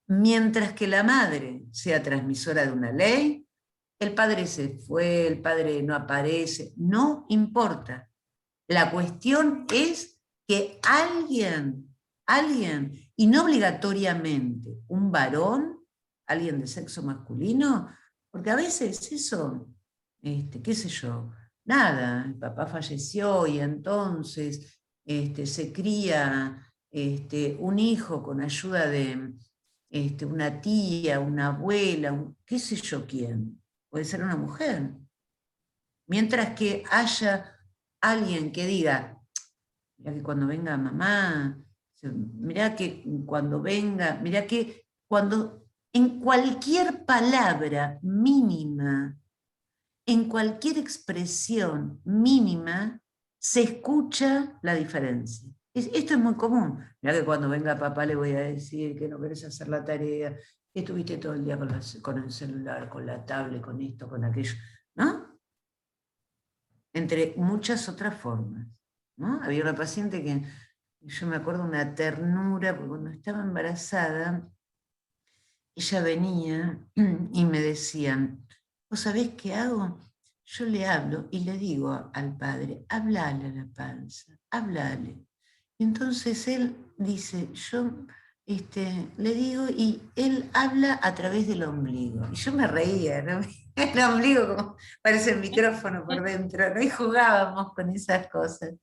mientras que la madre sea transmisora de una ley, el padre se fue, el padre no aparece, no importa. La cuestión es que alguien, y no obligatoriamente un varón, alguien de sexo masculino, porque a veces eso, qué sé yo, nada, el papá falleció y entonces se cría un hijo con ayuda de una tía, una abuela, qué sé yo quién, puede ser una mujer. Mientras que haya alguien que diga, mirá que cuando venga mamá, mirá que cuando venga, mirá que cuando en cualquier palabra mínima, en cualquier expresión mínima, se escucha la diferencia. Esto es muy común. Mirá que cuando venga papá le voy a decir que no querés hacer la tarea, que estuviste todo el día con el celular, con la tablet, con esto, con aquello, ¿no? Entre muchas otras formas, ¿no? Había una paciente que, yo me acuerdo una ternura, porque cuando estaba embarazada, ella venía y me decía, ¿vos sabés qué hago? Yo le hablo y le digo al padre, hablale a la panza, hablale. Y entonces él dice, yo le digo, y él habla a través del ombligo. Y yo me reía, ¿no? El ombligo como parece el micrófono por dentro, ¿no? Y jugábamos con esas cosas.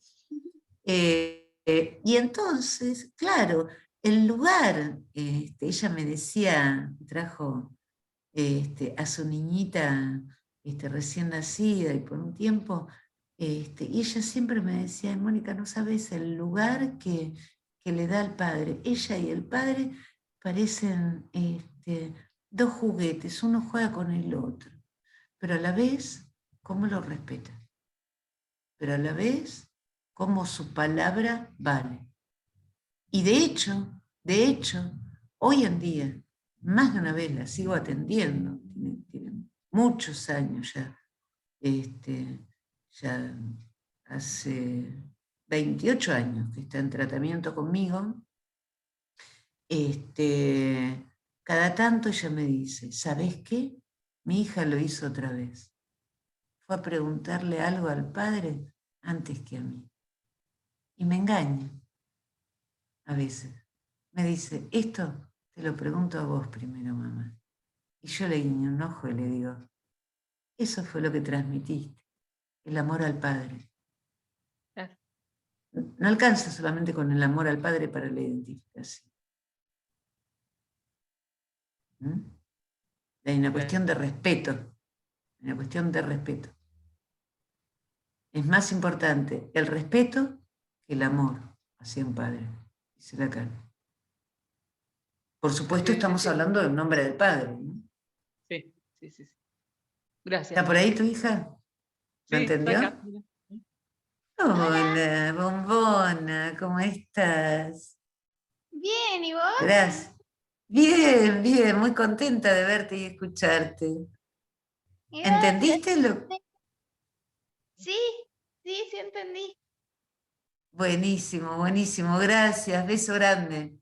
Y entonces, claro, el lugar, ella me decía, trajo a su niñita recién nacida y por un tiempo, y ella siempre me decía, "Ay, Mónica, no sabes el lugar que le da al padre. Ella y el padre parecen dos juguetes, uno juega con el otro, pero a la vez, cómo lo respeta, pero a la vez, cómo su palabra vale. Y de hecho, hoy en día, más de una vez la sigo atendiendo, tiene muchos años ya, ya hace 28 años que está en tratamiento conmigo, cada tanto ella me dice, ¿sabés qué? Mi hija lo hizo otra vez. Fue a preguntarle algo al padre antes que a mí. Y me engaña a veces. Me dice, esto te lo pregunto a vos primero, mamá. Y yo le guiño un ojo y le digo, eso fue lo que transmitiste, el amor al padre. Claro. No alcanza solamente con el amor al padre para la identificación. ¿Mm? Hay una cuestión de respeto, una cuestión de respeto. Es más importante el respeto que el amor hacia un padre, dice Lacan. Por supuesto, Sí, sí, estamos sí. hablando del nombre del padre, ¿no? Sí, sí, sí, sí. Gracias, ¿Está por ahí Mónica. tu hija? ¿Lo Sí, está entendió? acá. Mira. Hola, Hola, bombona, ¿cómo estás? bien, ¿y vos? Gracias. Bien, bien, muy contenta de verte y escucharte. Gracias. ¿Entendiste lo? Sí, sí entendí. Buenísimo, buenísimo, gracias, beso grande.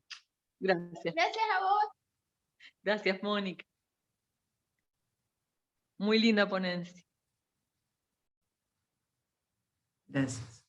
Gracias. Gracias a vos. Gracias, Mónica. Muy linda ponencia. Gracias.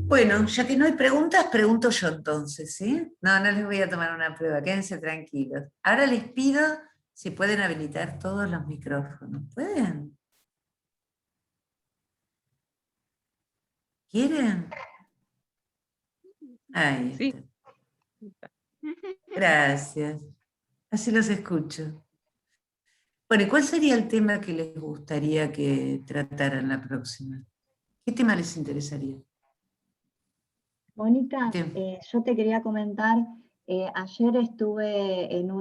Bueno, ya que no hay preguntas, pregunto yo entonces, ¿sí? No, no les voy a tomar una prueba, quédense tranquilos. Ahora les pido si pueden habilitar todos los micrófonos. ¿Pueden? ¿Quieren? Ahí Sí. está. Gracias. Así los escucho. Bueno, ¿y cuál sería el tema que les gustaría que trataran la próxima? ¿Qué tema les interesaría? Mónica, ¿Qué tema? yo te quería comentar, ayer estuve en no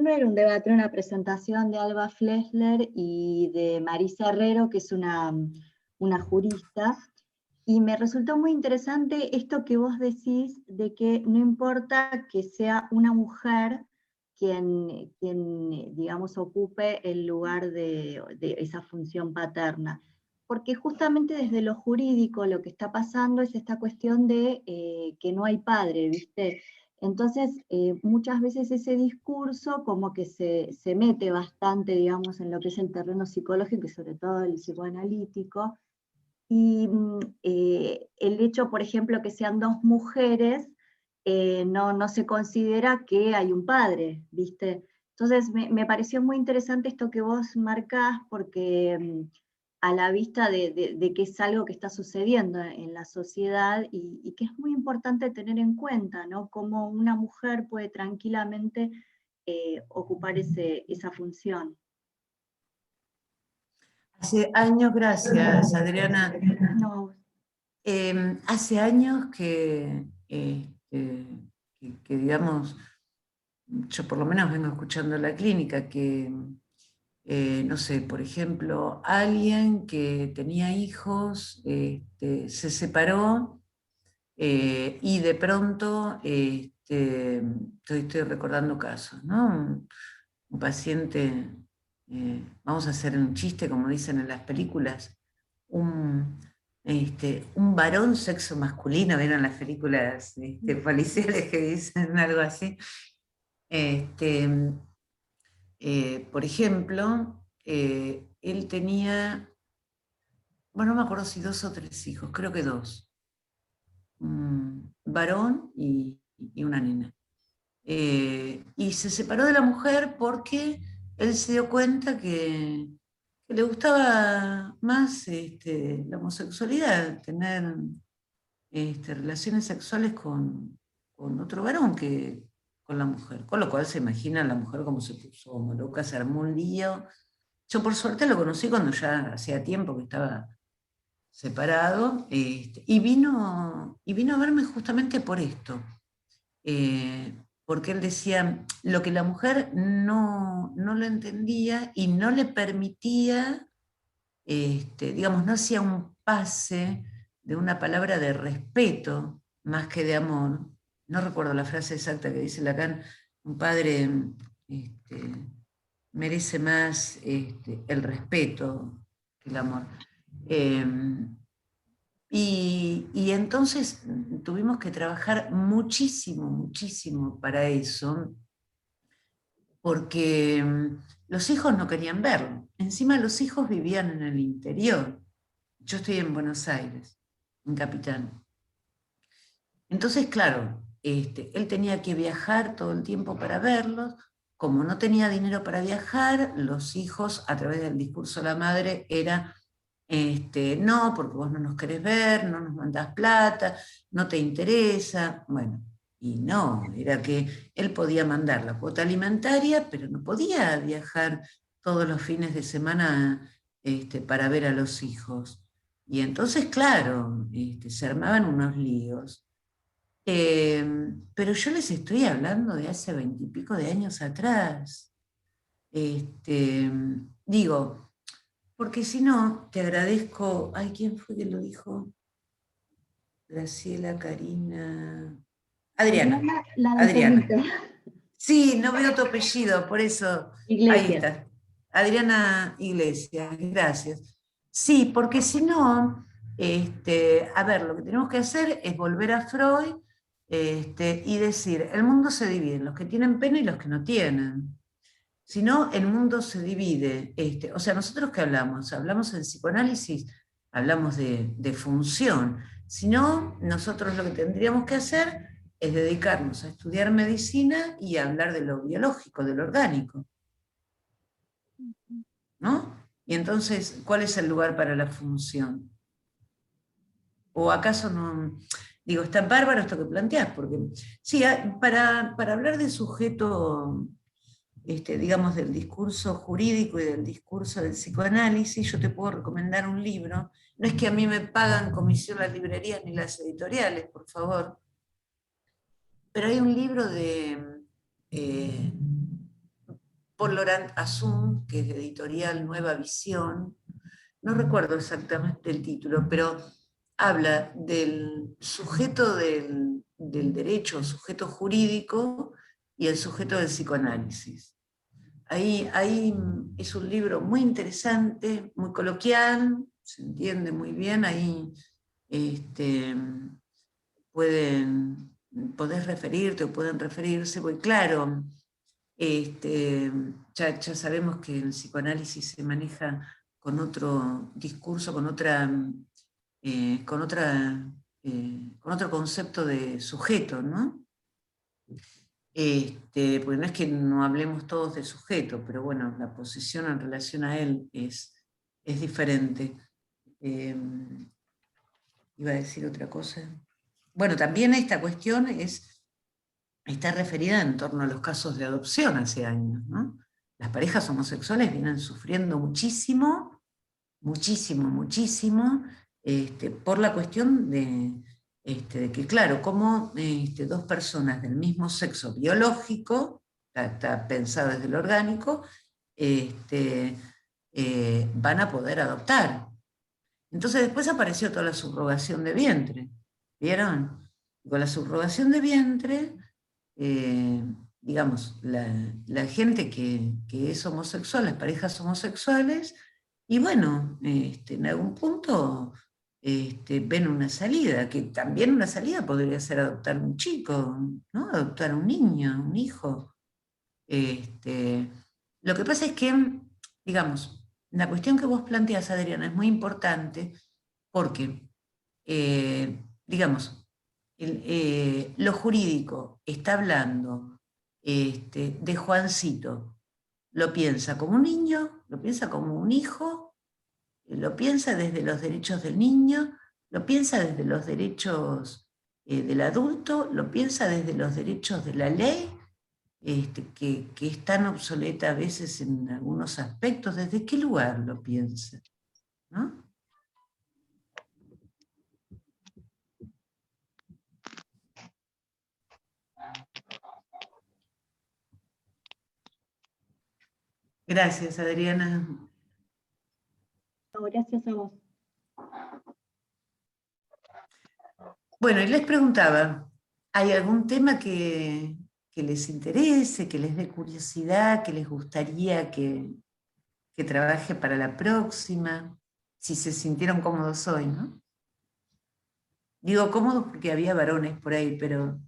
era un debate, era una presentación de Alba Flesler y de Marisa Herrero, que es una jurista, y me resultó muy interesante esto que vos decís de que no importa que sea una mujer quien digamos, ocupe el lugar de esa función paterna, porque justamente desde lo jurídico lo que está pasando es esta cuestión de que no hay padre, ¿viste? Entonces, muchas veces ese discurso como que se mete bastante, digamos, en lo que es el terreno psicológico y sobre todo el psicoanalítico, y el hecho, por ejemplo, que sean dos mujeres, no se considera que hay un padre, ¿viste? Entonces me pareció muy interesante esto que vos marcás, porque a la vista de que es algo que está sucediendo en la sociedad y que es muy importante tener en cuenta, ¿no? Cómo una mujer puede tranquilamente ocupar esa función. Hace años, gracias, Adriana. No, Hace años que, digamos, yo por lo menos vengo escuchando en la clínica que, no sé, por ejemplo, alguien que tenía hijos se separó y de pronto, estoy recordando casos, ¿no? Un paciente, vamos a hacer un chiste, como dicen en las películas, un varón sexo masculino, ¿vieron las películas policiales que dicen algo así? Por ejemplo, él tenía, bueno, no me acuerdo si 2 o 3 hijos, creo que 2, un varón y una nena. Y se separó de la mujer porque él se dio cuenta que le gustaba más la homosexualidad, tener relaciones sexuales con otro varón que con la mujer. Con lo cual se imagina la mujer como se puso como loca, se armó un lío. Yo por suerte lo conocí cuando ya hacía tiempo que estaba separado, y vino a verme justamente por esto. Porque él decía lo que la mujer no lo entendía y no le permitía, digamos, no hacía un pase de una palabra de respeto más que de amor. No recuerdo la frase exacta que dice Lacan, un padre merece más el respeto que el amor. Y entonces tuvimos que trabajar muchísimo, muchísimo para eso, porque los hijos no querían verlo. Encima los hijos vivían en el interior. Yo estoy en Buenos Aires, en Capital. Entonces, claro, él tenía que viajar todo el tiempo para verlos. Como no tenía dinero para viajar, los hijos, a través del discurso de la madre, era no, porque vos no nos querés ver, no nos mandás plata, no te interesa. Bueno, y no, era que él podía mandar la cuota alimentaria, pero no podía viajar todos los fines de semana para ver a los hijos. Y entonces, claro, se armaban unos líos. Pero yo les estoy hablando de hace 20 y pico de años atrás. Digo, porque si no, te agradezco. Ay, ¿quién fue que lo dijo? Graciela, Karina. Adriana. la de Adriana. Felipe. Sí, no veo tu apellido, por eso. Ahí Iglesias. está. Adriana Iglesias, gracias. Sí, porque si no, a ver, lo que tenemos que hacer es volver a Freud y decir, el mundo se divide en los que tienen pena y los que no tienen. Si no, el mundo se divide. O sea, nosotros ¿qué hablamos? Hablamos en psicoanálisis hablamos de función. Si no, nosotros lo que tendríamos que hacer es dedicarnos a estudiar medicina y a hablar de lo biológico, de lo orgánico, ¿no? Y entonces, ¿cuál es el lugar para la función? ¿O acaso no? Digo, está bárbaro esto que planteás, porque sí, para hablar de sujeto, digamos, del discurso jurídico y del discurso del psicoanálisis, yo te puedo recomendar un libro. No es que a mí me pagan comisión las librerías ni las editoriales, por favor, pero hay un libro de Paul Laurent Assun, que es de editorial Nueva Visión, no recuerdo exactamente el título, pero habla del sujeto del derecho, sujeto jurídico y el sujeto del psicoanálisis. Ahí es un libro muy interesante, muy coloquial, se entiende muy bien, ahí podés referirte o pueden referirse, porque claro, ya sabemos que el psicoanálisis se maneja con otro discurso, con otro concepto de sujeto, ¿no? Porque no es que no hablemos todos de sujeto, pero bueno, la posición en relación a él es diferente. Iba a decir otra cosa. Bueno, también esta cuestión está referida en torno a los casos de adopción hace años, ¿no? Las parejas homosexuales vienen sufriendo muchísimo, muchísimo, muchísimo, por la cuestión de que, claro, como dos personas del mismo sexo biológico, está pensado desde lo orgánico, van a poder adoptar. Entonces después apareció toda la subrogación de vientre, ¿vieron? Con la subrogación de vientre, digamos, la gente que es homosexual, las parejas homosexuales, y bueno, en algún punto ven una salida, que también una salida podría ser adoptar un chico, ¿no? Adoptar un niño, un hijo. Lo que pasa es que, digamos, la cuestión que vos planteás, Adriana, es muy importante porque, digamos, lo jurídico está hablando de Juancito, lo piensa como un niño, lo piensa como un hijo, lo piensa desde los derechos del niño, lo piensa desde los derechos del adulto, lo piensa desde los derechos de la ley, que es tan obsoleta a veces en algunos aspectos. ¿Desde qué lugar lo piensa? ¿No? Gracias, Adriana. Gracias a vos. Bueno, y les preguntaba, ¿hay algún tema que les interese, que les dé curiosidad, que les gustaría que trabaje para la próxima? Si se sintieron cómodos hoy, ¿no? Digo cómodos porque había varones por ahí, pero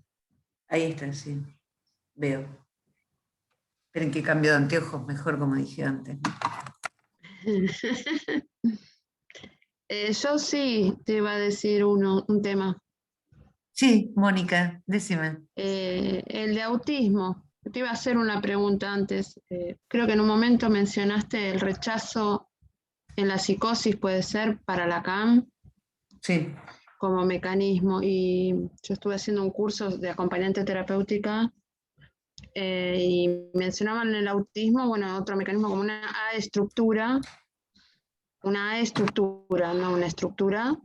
ahí está, sí, veo. Esperen que cambio de anteojos mejor, como dije antes. Yo sí te iba a decir un tema. Sí, Mónica, decime. El de autismo. Te iba a hacer una pregunta antes. Creo que en un momento mencionaste el rechazo en la psicosis, puede ser, para Lacan. Sí. Como mecanismo. Y yo estuve haciendo un curso de acompañante terapéutica y mencionaban el autismo, bueno, otro mecanismo como una A-estructura, no una estructura.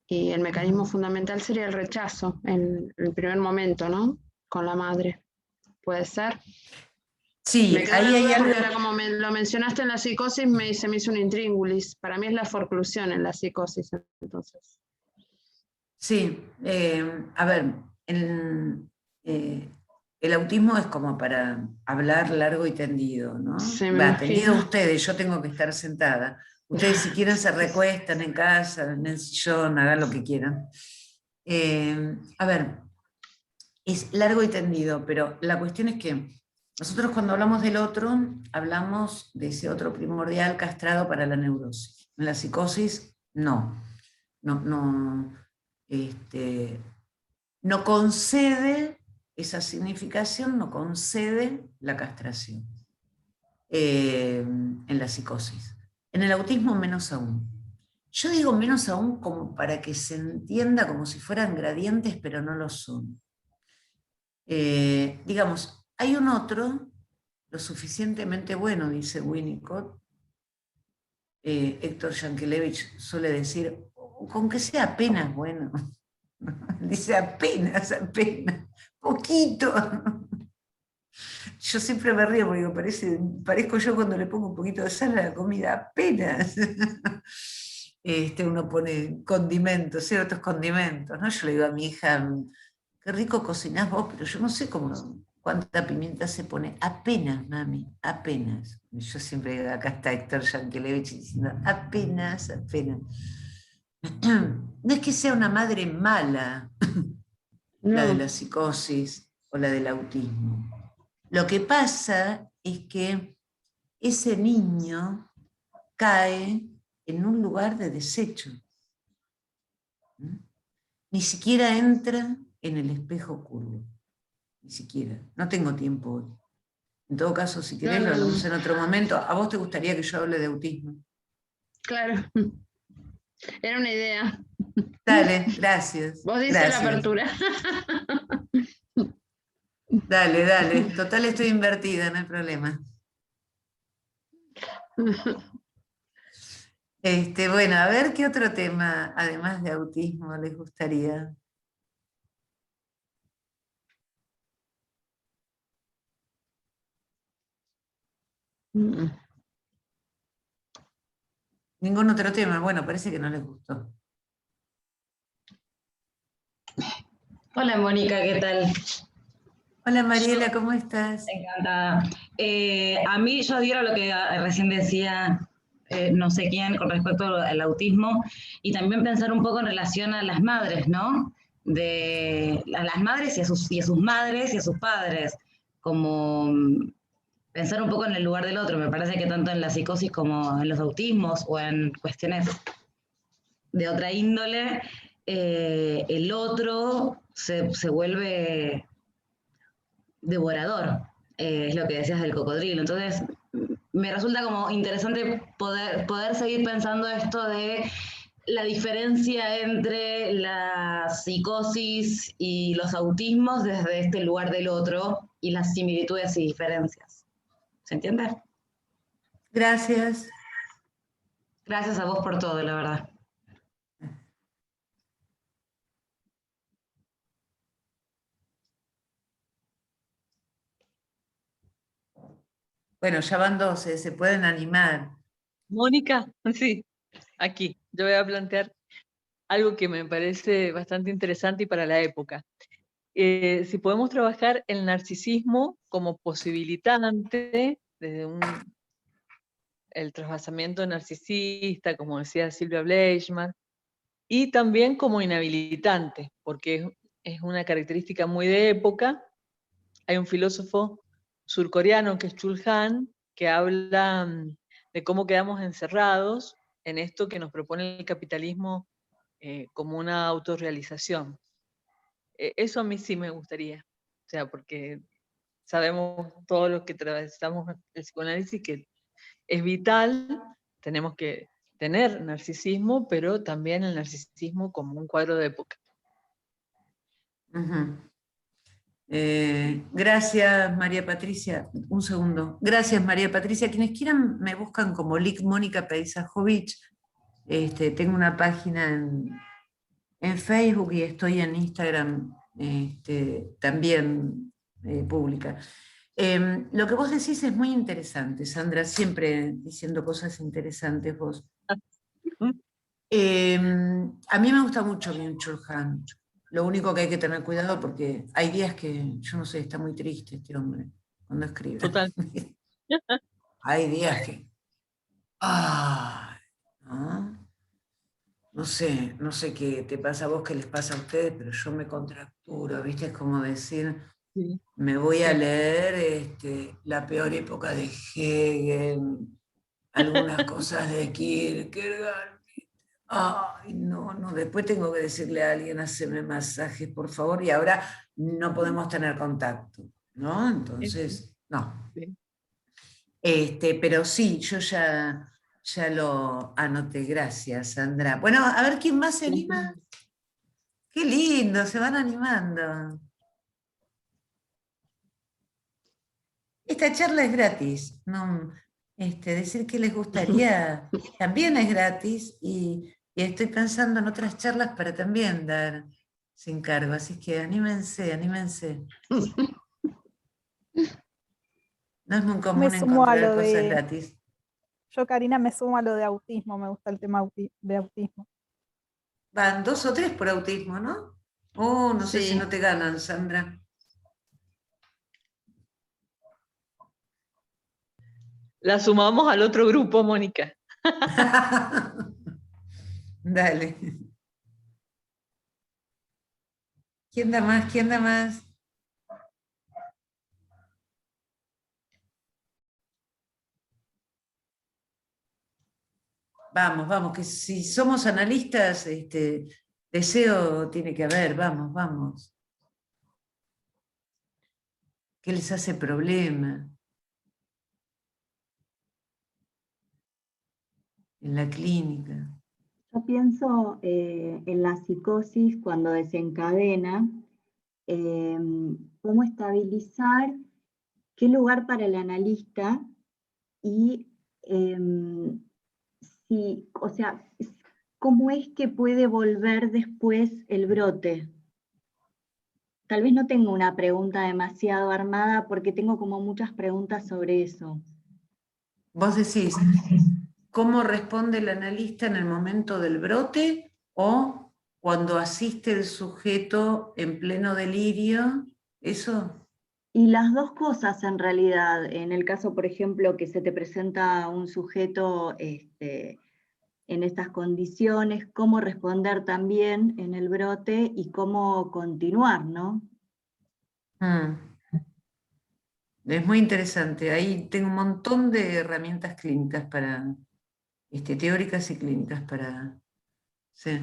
Y el mecanismo fundamental sería el rechazo en el primer momento, ¿no? Con la madre. ¿Puede ser? Sí, ahí hay algo. Ahora, como lo mencionaste en la psicosis, se me hizo un intríngulis. Para mí es la forclusión en la psicosis, entonces. Sí, a ver, el autismo es como para hablar largo y tendido, ¿no? Tendido ustedes, yo tengo que estar sentada. Ustedes si quieren se recuestan en casa, en el sillón, hagan lo que quieran. A ver, es largo y tendido, pero la cuestión es que nosotros cuando hablamos del otro, hablamos de ese otro primordial castrado para la neurosis. En la psicosis no concede esa significación, no concede la castración en la psicosis. En el autismo menos aún. Yo digo menos aún como para que se entienda como si fueran gradientes, pero no lo son. Digamos, hay un otro, lo suficientemente bueno, dice Winnicott, Héctor Yankelevich suele decir, con que sea apenas bueno. Dice apenas, poquito. Yo siempre me río porque digo, parezco yo cuando le pongo un poquito de sal a la comida, apenas. Uno pone condimentos, ciertos condimentos, ¿no? Yo le digo a mi hija, qué rico cocinás vos, pero yo no sé cuánta pimienta se pone. Apenas, mami, apenas. Y yo siempre digo, acá está Héctor Yankelevich diciendo, apenas. No es que sea una madre mala, la de la psicosis o la del autismo. Lo que pasa es que ese niño cae en un lugar de desecho. Ni siquiera entra en el espejo curvo. Ni siquiera. No tengo tiempo hoy. En todo caso, si querés, lo hablamos en otro momento. ¿A vos te gustaría que yo hable de autismo? Claro. Era una idea. Dale, gracias. Vos dices la apertura. Dale. Total, estoy invertida, no hay problema. Bueno, a ver qué otro tema, además de autismo, les gustaría. Ningún otro tema. Bueno, parece que no les gustó. Hola Mónica, ¿qué tal? Hola Mariela, ¿cómo estás? Encantada. A mí yo adhiero a lo que recién decía no sé quién con respecto al autismo y también pensar un poco en relación a las madres, ¿no? A las madres y a sus madres y a sus padres, como pensar un poco en el lugar del otro. Me parece que tanto en la psicosis como en los autismos o en cuestiones de otra índole, el otro se vuelve devorador, es lo que decías del cocodrilo. Entonces, me resulta como interesante poder seguir pensando esto de la diferencia entre la psicosis y los autismos desde este lugar del otro y las similitudes y diferencias. ¿Se entiende? Gracias. Gracias a vos por todo, la verdad. Bueno, ya van 12, se pueden animar. Mónica, sí, aquí. Yo voy a plantear algo que me parece bastante interesante y para la época. Si podemos trabajar el narcisismo como posibilitante desde el trasvasamiento narcisista, como decía Silvia Bleichmann, y también como inhabilitante, porque es una característica muy de época. Hay un filósofo surcoreano que es Chul Han, que habla de cómo quedamos encerrados en esto que nos propone el capitalismo como una autorrealización. Eso a mí sí me gustaría, o sea, porque sabemos todos los que atravesamos el psicoanálisis que es vital, tenemos que tener narcisismo, pero también el narcisismo como un cuadro de época. Gracias, María Patricia. Un segundo. Gracias, María Patricia. Quienes quieran me buscan como Lic Mónica Peisajovic. Tengo una página en Facebook y estoy en Instagram también pública. Lo que vos decís es muy interesante, Sandra, siempre diciendo cosas interesantes vos. A mí me gusta mucho Byung-Chul Han. Lo único que hay que tener cuidado porque hay días que, yo no sé, está muy triste este hombre cuando escribe. Total. Hay días que... No sé qué te pasa a vos, qué les pasa a ustedes, pero yo me contracturo, ¿viste? Es como decir, sí, me voy a leer la peor época de Hegel, algunas cosas de Kierkegaard. Ay, no, no, después tengo que decirle a alguien, haceme masajes, por favor, y ahora no podemos tener contacto, ¿no? Entonces, no. Sí. Pero sí, yo ya lo anoté, gracias, Sandra. Bueno, a ver quién más se anima. Qué lindo, se van animando. Esta charla es gratis, ¿no? Decir que les gustaría también es gratis y estoy pensando en otras charlas para también dar sin cargo, así que anímense, anímense. No es muy común Me sumo a encontrar lo cosas de, gratis. yo Karina me sumo a lo de autismo, me gusta el tema de autismo. Van 2 o 3 por autismo, ¿no? Oh, no sé si Sí. no te ganan, Sandra. La sumamos al otro grupo, Mónica. Dale. ¿Quién da más? ¿Quién da más? Vamos, vamos, que si somos analistas, deseo tiene que haber, vamos, vamos. ¿Qué les hace problema? En la clínica. Yo pienso en la psicosis cuando desencadena, cómo estabilizar, qué lugar para el analista y o sea, cómo es que puede volver después el brote. Tal vez no tengo una pregunta demasiado armada porque tengo como muchas preguntas sobre eso. Vos decís, ¿cómo responde el analista en el momento del brote o cuando asiste el sujeto en pleno delirio? ¿Eso? Y las dos cosas en realidad, en el caso, por ejemplo, que se te presenta un sujeto en estas condiciones, cómo responder también en el brote y cómo continuar, ¿no? Es muy interesante. Ahí tengo un montón de herramientas clínicas para, teóricas y clínicas para... Sí.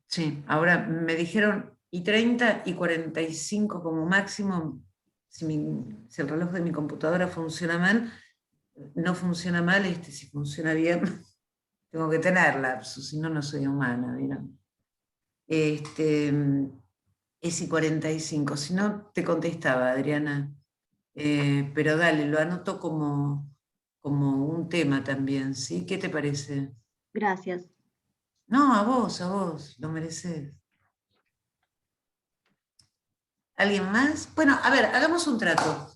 Sí, ahora me dijeron y 30 y 45 como máximo, si el reloj de mi computadora funciona mal, no funciona mal, si funciona bien, tengo que tener lapsus, si no, no soy humana, ¿vieron? Es y 45, si no, te contestaba, Adriana. Pero dale, lo anoto como un tema también, ¿sí? ¿Qué te parece? Gracias. No, a vos, lo mereces. ¿Alguien más? Bueno, a ver, hagamos un trato.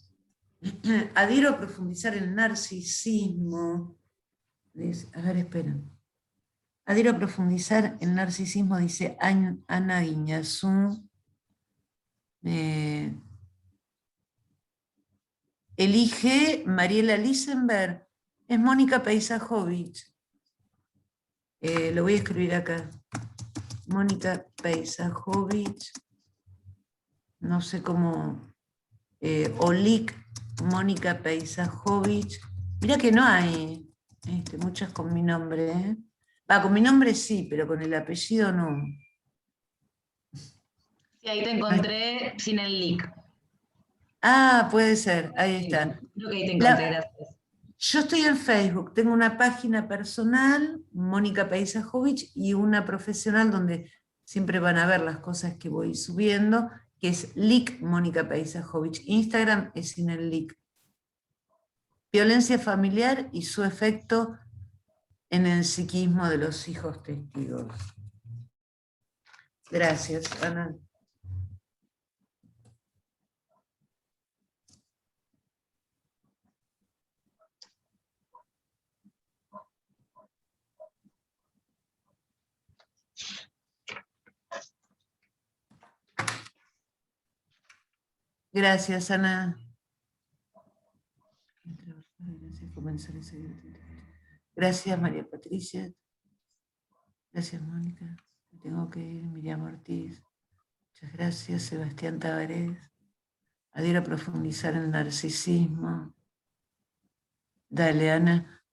Adhiero a profundizar en el narcisismo. A ver, espera. Adhiero a profundizar en el narcisismo, dice Ana Guiñazú. Elige Mariela Lisenberg. Es Mónica Peisajovic. Lo voy a escribir acá. Mónica Peisajovic. No sé cómo. Olik Mónica Peisajovic. Mira que no hay muchas con mi nombre. ¿eh? Con mi nombre sí, pero con el apellido no. Sí, ahí te encontré sin el link. Ah, puede ser, ahí está. Creo que ahí te encontré, gracias. Yo estoy en Facebook, tengo una página personal, Mónica Peisajovic, y una profesional donde siempre van a ver las cosas que voy subiendo, que es Lic Mónica Peisajovic. Instagram es sin el Lic. Violencia familiar y su efecto en el psiquismo de los hijos testigos. Gracias, Ana. Gracias, Ana. Gracias, María Patricia. Gracias, Mónica. Tengo que ir, Miriam Ortiz. Muchas gracias, Sebastián Tabarés. Adhiero a profundizar en el narcisismo. Dale, Ana.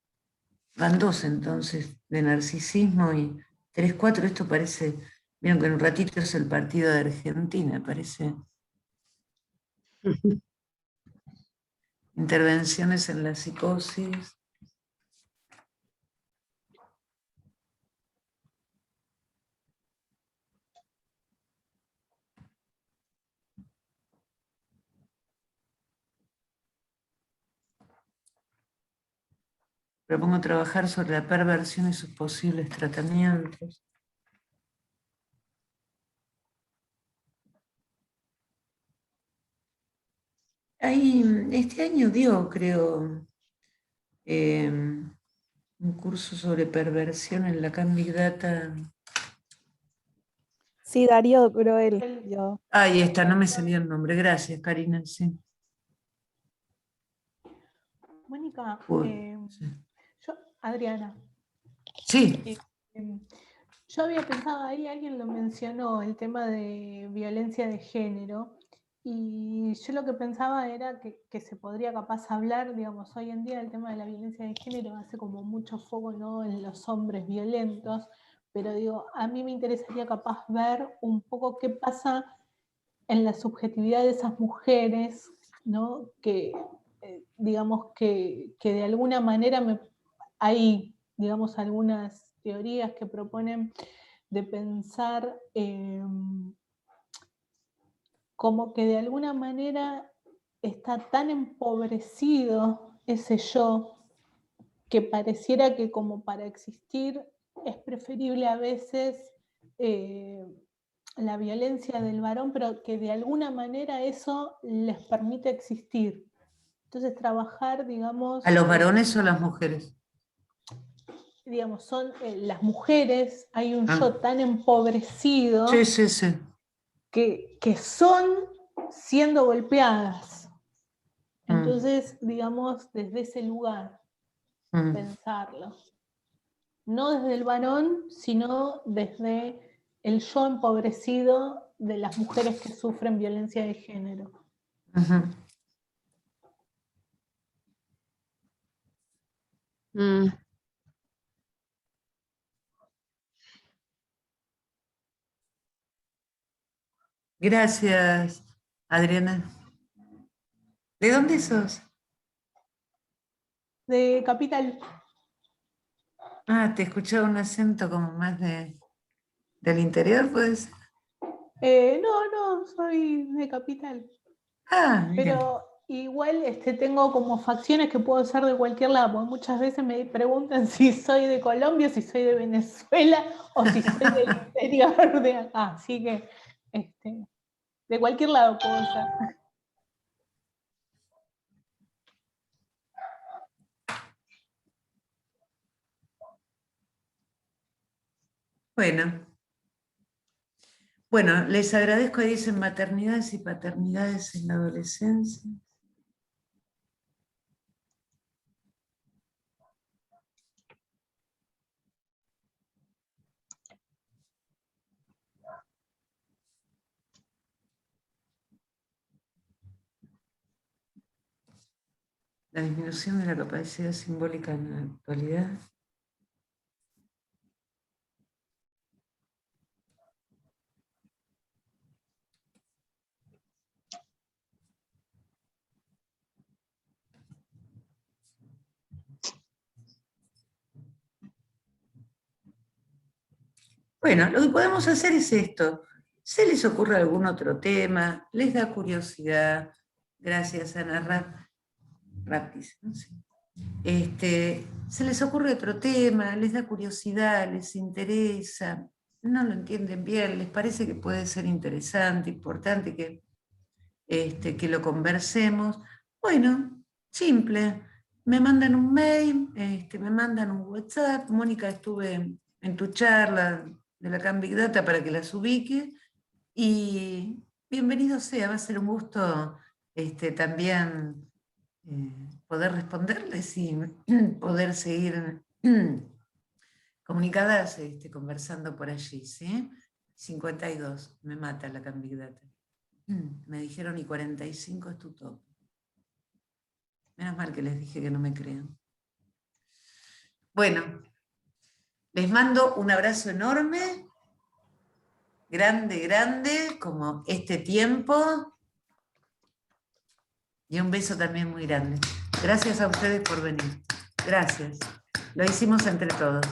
Van 2 entonces, de narcisismo y 3, 4. Esto parece, vieron que en un ratito es el partido de Argentina, parece. Intervenciones en la psicosis. Propongo trabajar sobre la perversión y sus posibles tratamientos. Ahí, este año dio, creo, un curso sobre perversión en la Big Data. Sí, Darío Groel. Yo. Ahí está, no me salía el nombre. Gracias, Karina. Sí. Mónica, Sí. Adriana. Sí. Yo había pensado ahí, alguien lo mencionó, el tema de violencia de género, y yo lo que pensaba era que se podría capaz hablar, digamos, hoy en día el tema de la violencia de género hace como mucho foco, ¿no?, en los hombres violentos, pero digo, a mí me interesaría capaz ver un poco qué pasa en la subjetividad de esas mujeres, ¿no?, que digamos que de alguna manera hay, digamos, algunas teorías que proponen de pensar como que de alguna manera está tan empobrecido ese yo que pareciera que como para existir es preferible a veces la violencia del varón, pero que de alguna manera eso les permite existir. Entonces trabajar, digamos... ¿A los varones o a las mujeres? Digamos, son las mujeres, hay un yo tan empobrecido que son siendo golpeadas. Entonces, digamos, desde ese lugar, pensarlo. No desde el varón, sino desde el yo empobrecido de las mujeres que sufren violencia de género. Gracias, Adriana. ¿De dónde sos? De Capital. Ah, te escuchaba un acento como más del interior, ¿puede ser? No, soy de Capital. Ah, pero igual tengo como facciones que puedo ser de cualquier lado, porque muchas veces me preguntan si soy de Colombia, si soy de Venezuela o si soy del interior de acá, así que de cualquier lado puedo ser. Bueno, les agradezco. Ahí dicen maternidades y paternidades en la adolescencia. La disminución de la capacidad simbólica en la actualidad. Bueno, lo que podemos hacer es esto. ¿Se les ocurre algún otro tema? ¿Les da curiosidad? Gracias, Ana Raptis. ¿No? Sí. ¿Se les ocurre otro tema? ¿Les da curiosidad? ¿Les interesa? ¿No lo entienden bien? ¿Les parece que puede ser interesante, importante que lo conversemos? Bueno, simple. Me mandan un mail, me mandan un WhatsApp. Mónica, estuve en tu charla de la Big Data para que las ubique. Y bienvenido sea, va a ser un gusto también poder responderles y poder seguir comunicadas, conversando por allí, ¿sí? 52, me mata la Big Data. Me dijeron y 45 es tu top. Menos mal que les dije que no me crean. Bueno, les mando un abrazo enorme, grande, grande, como este tiempo, y un beso también muy grande. Gracias a ustedes por venir. Gracias. Lo hicimos entre todos.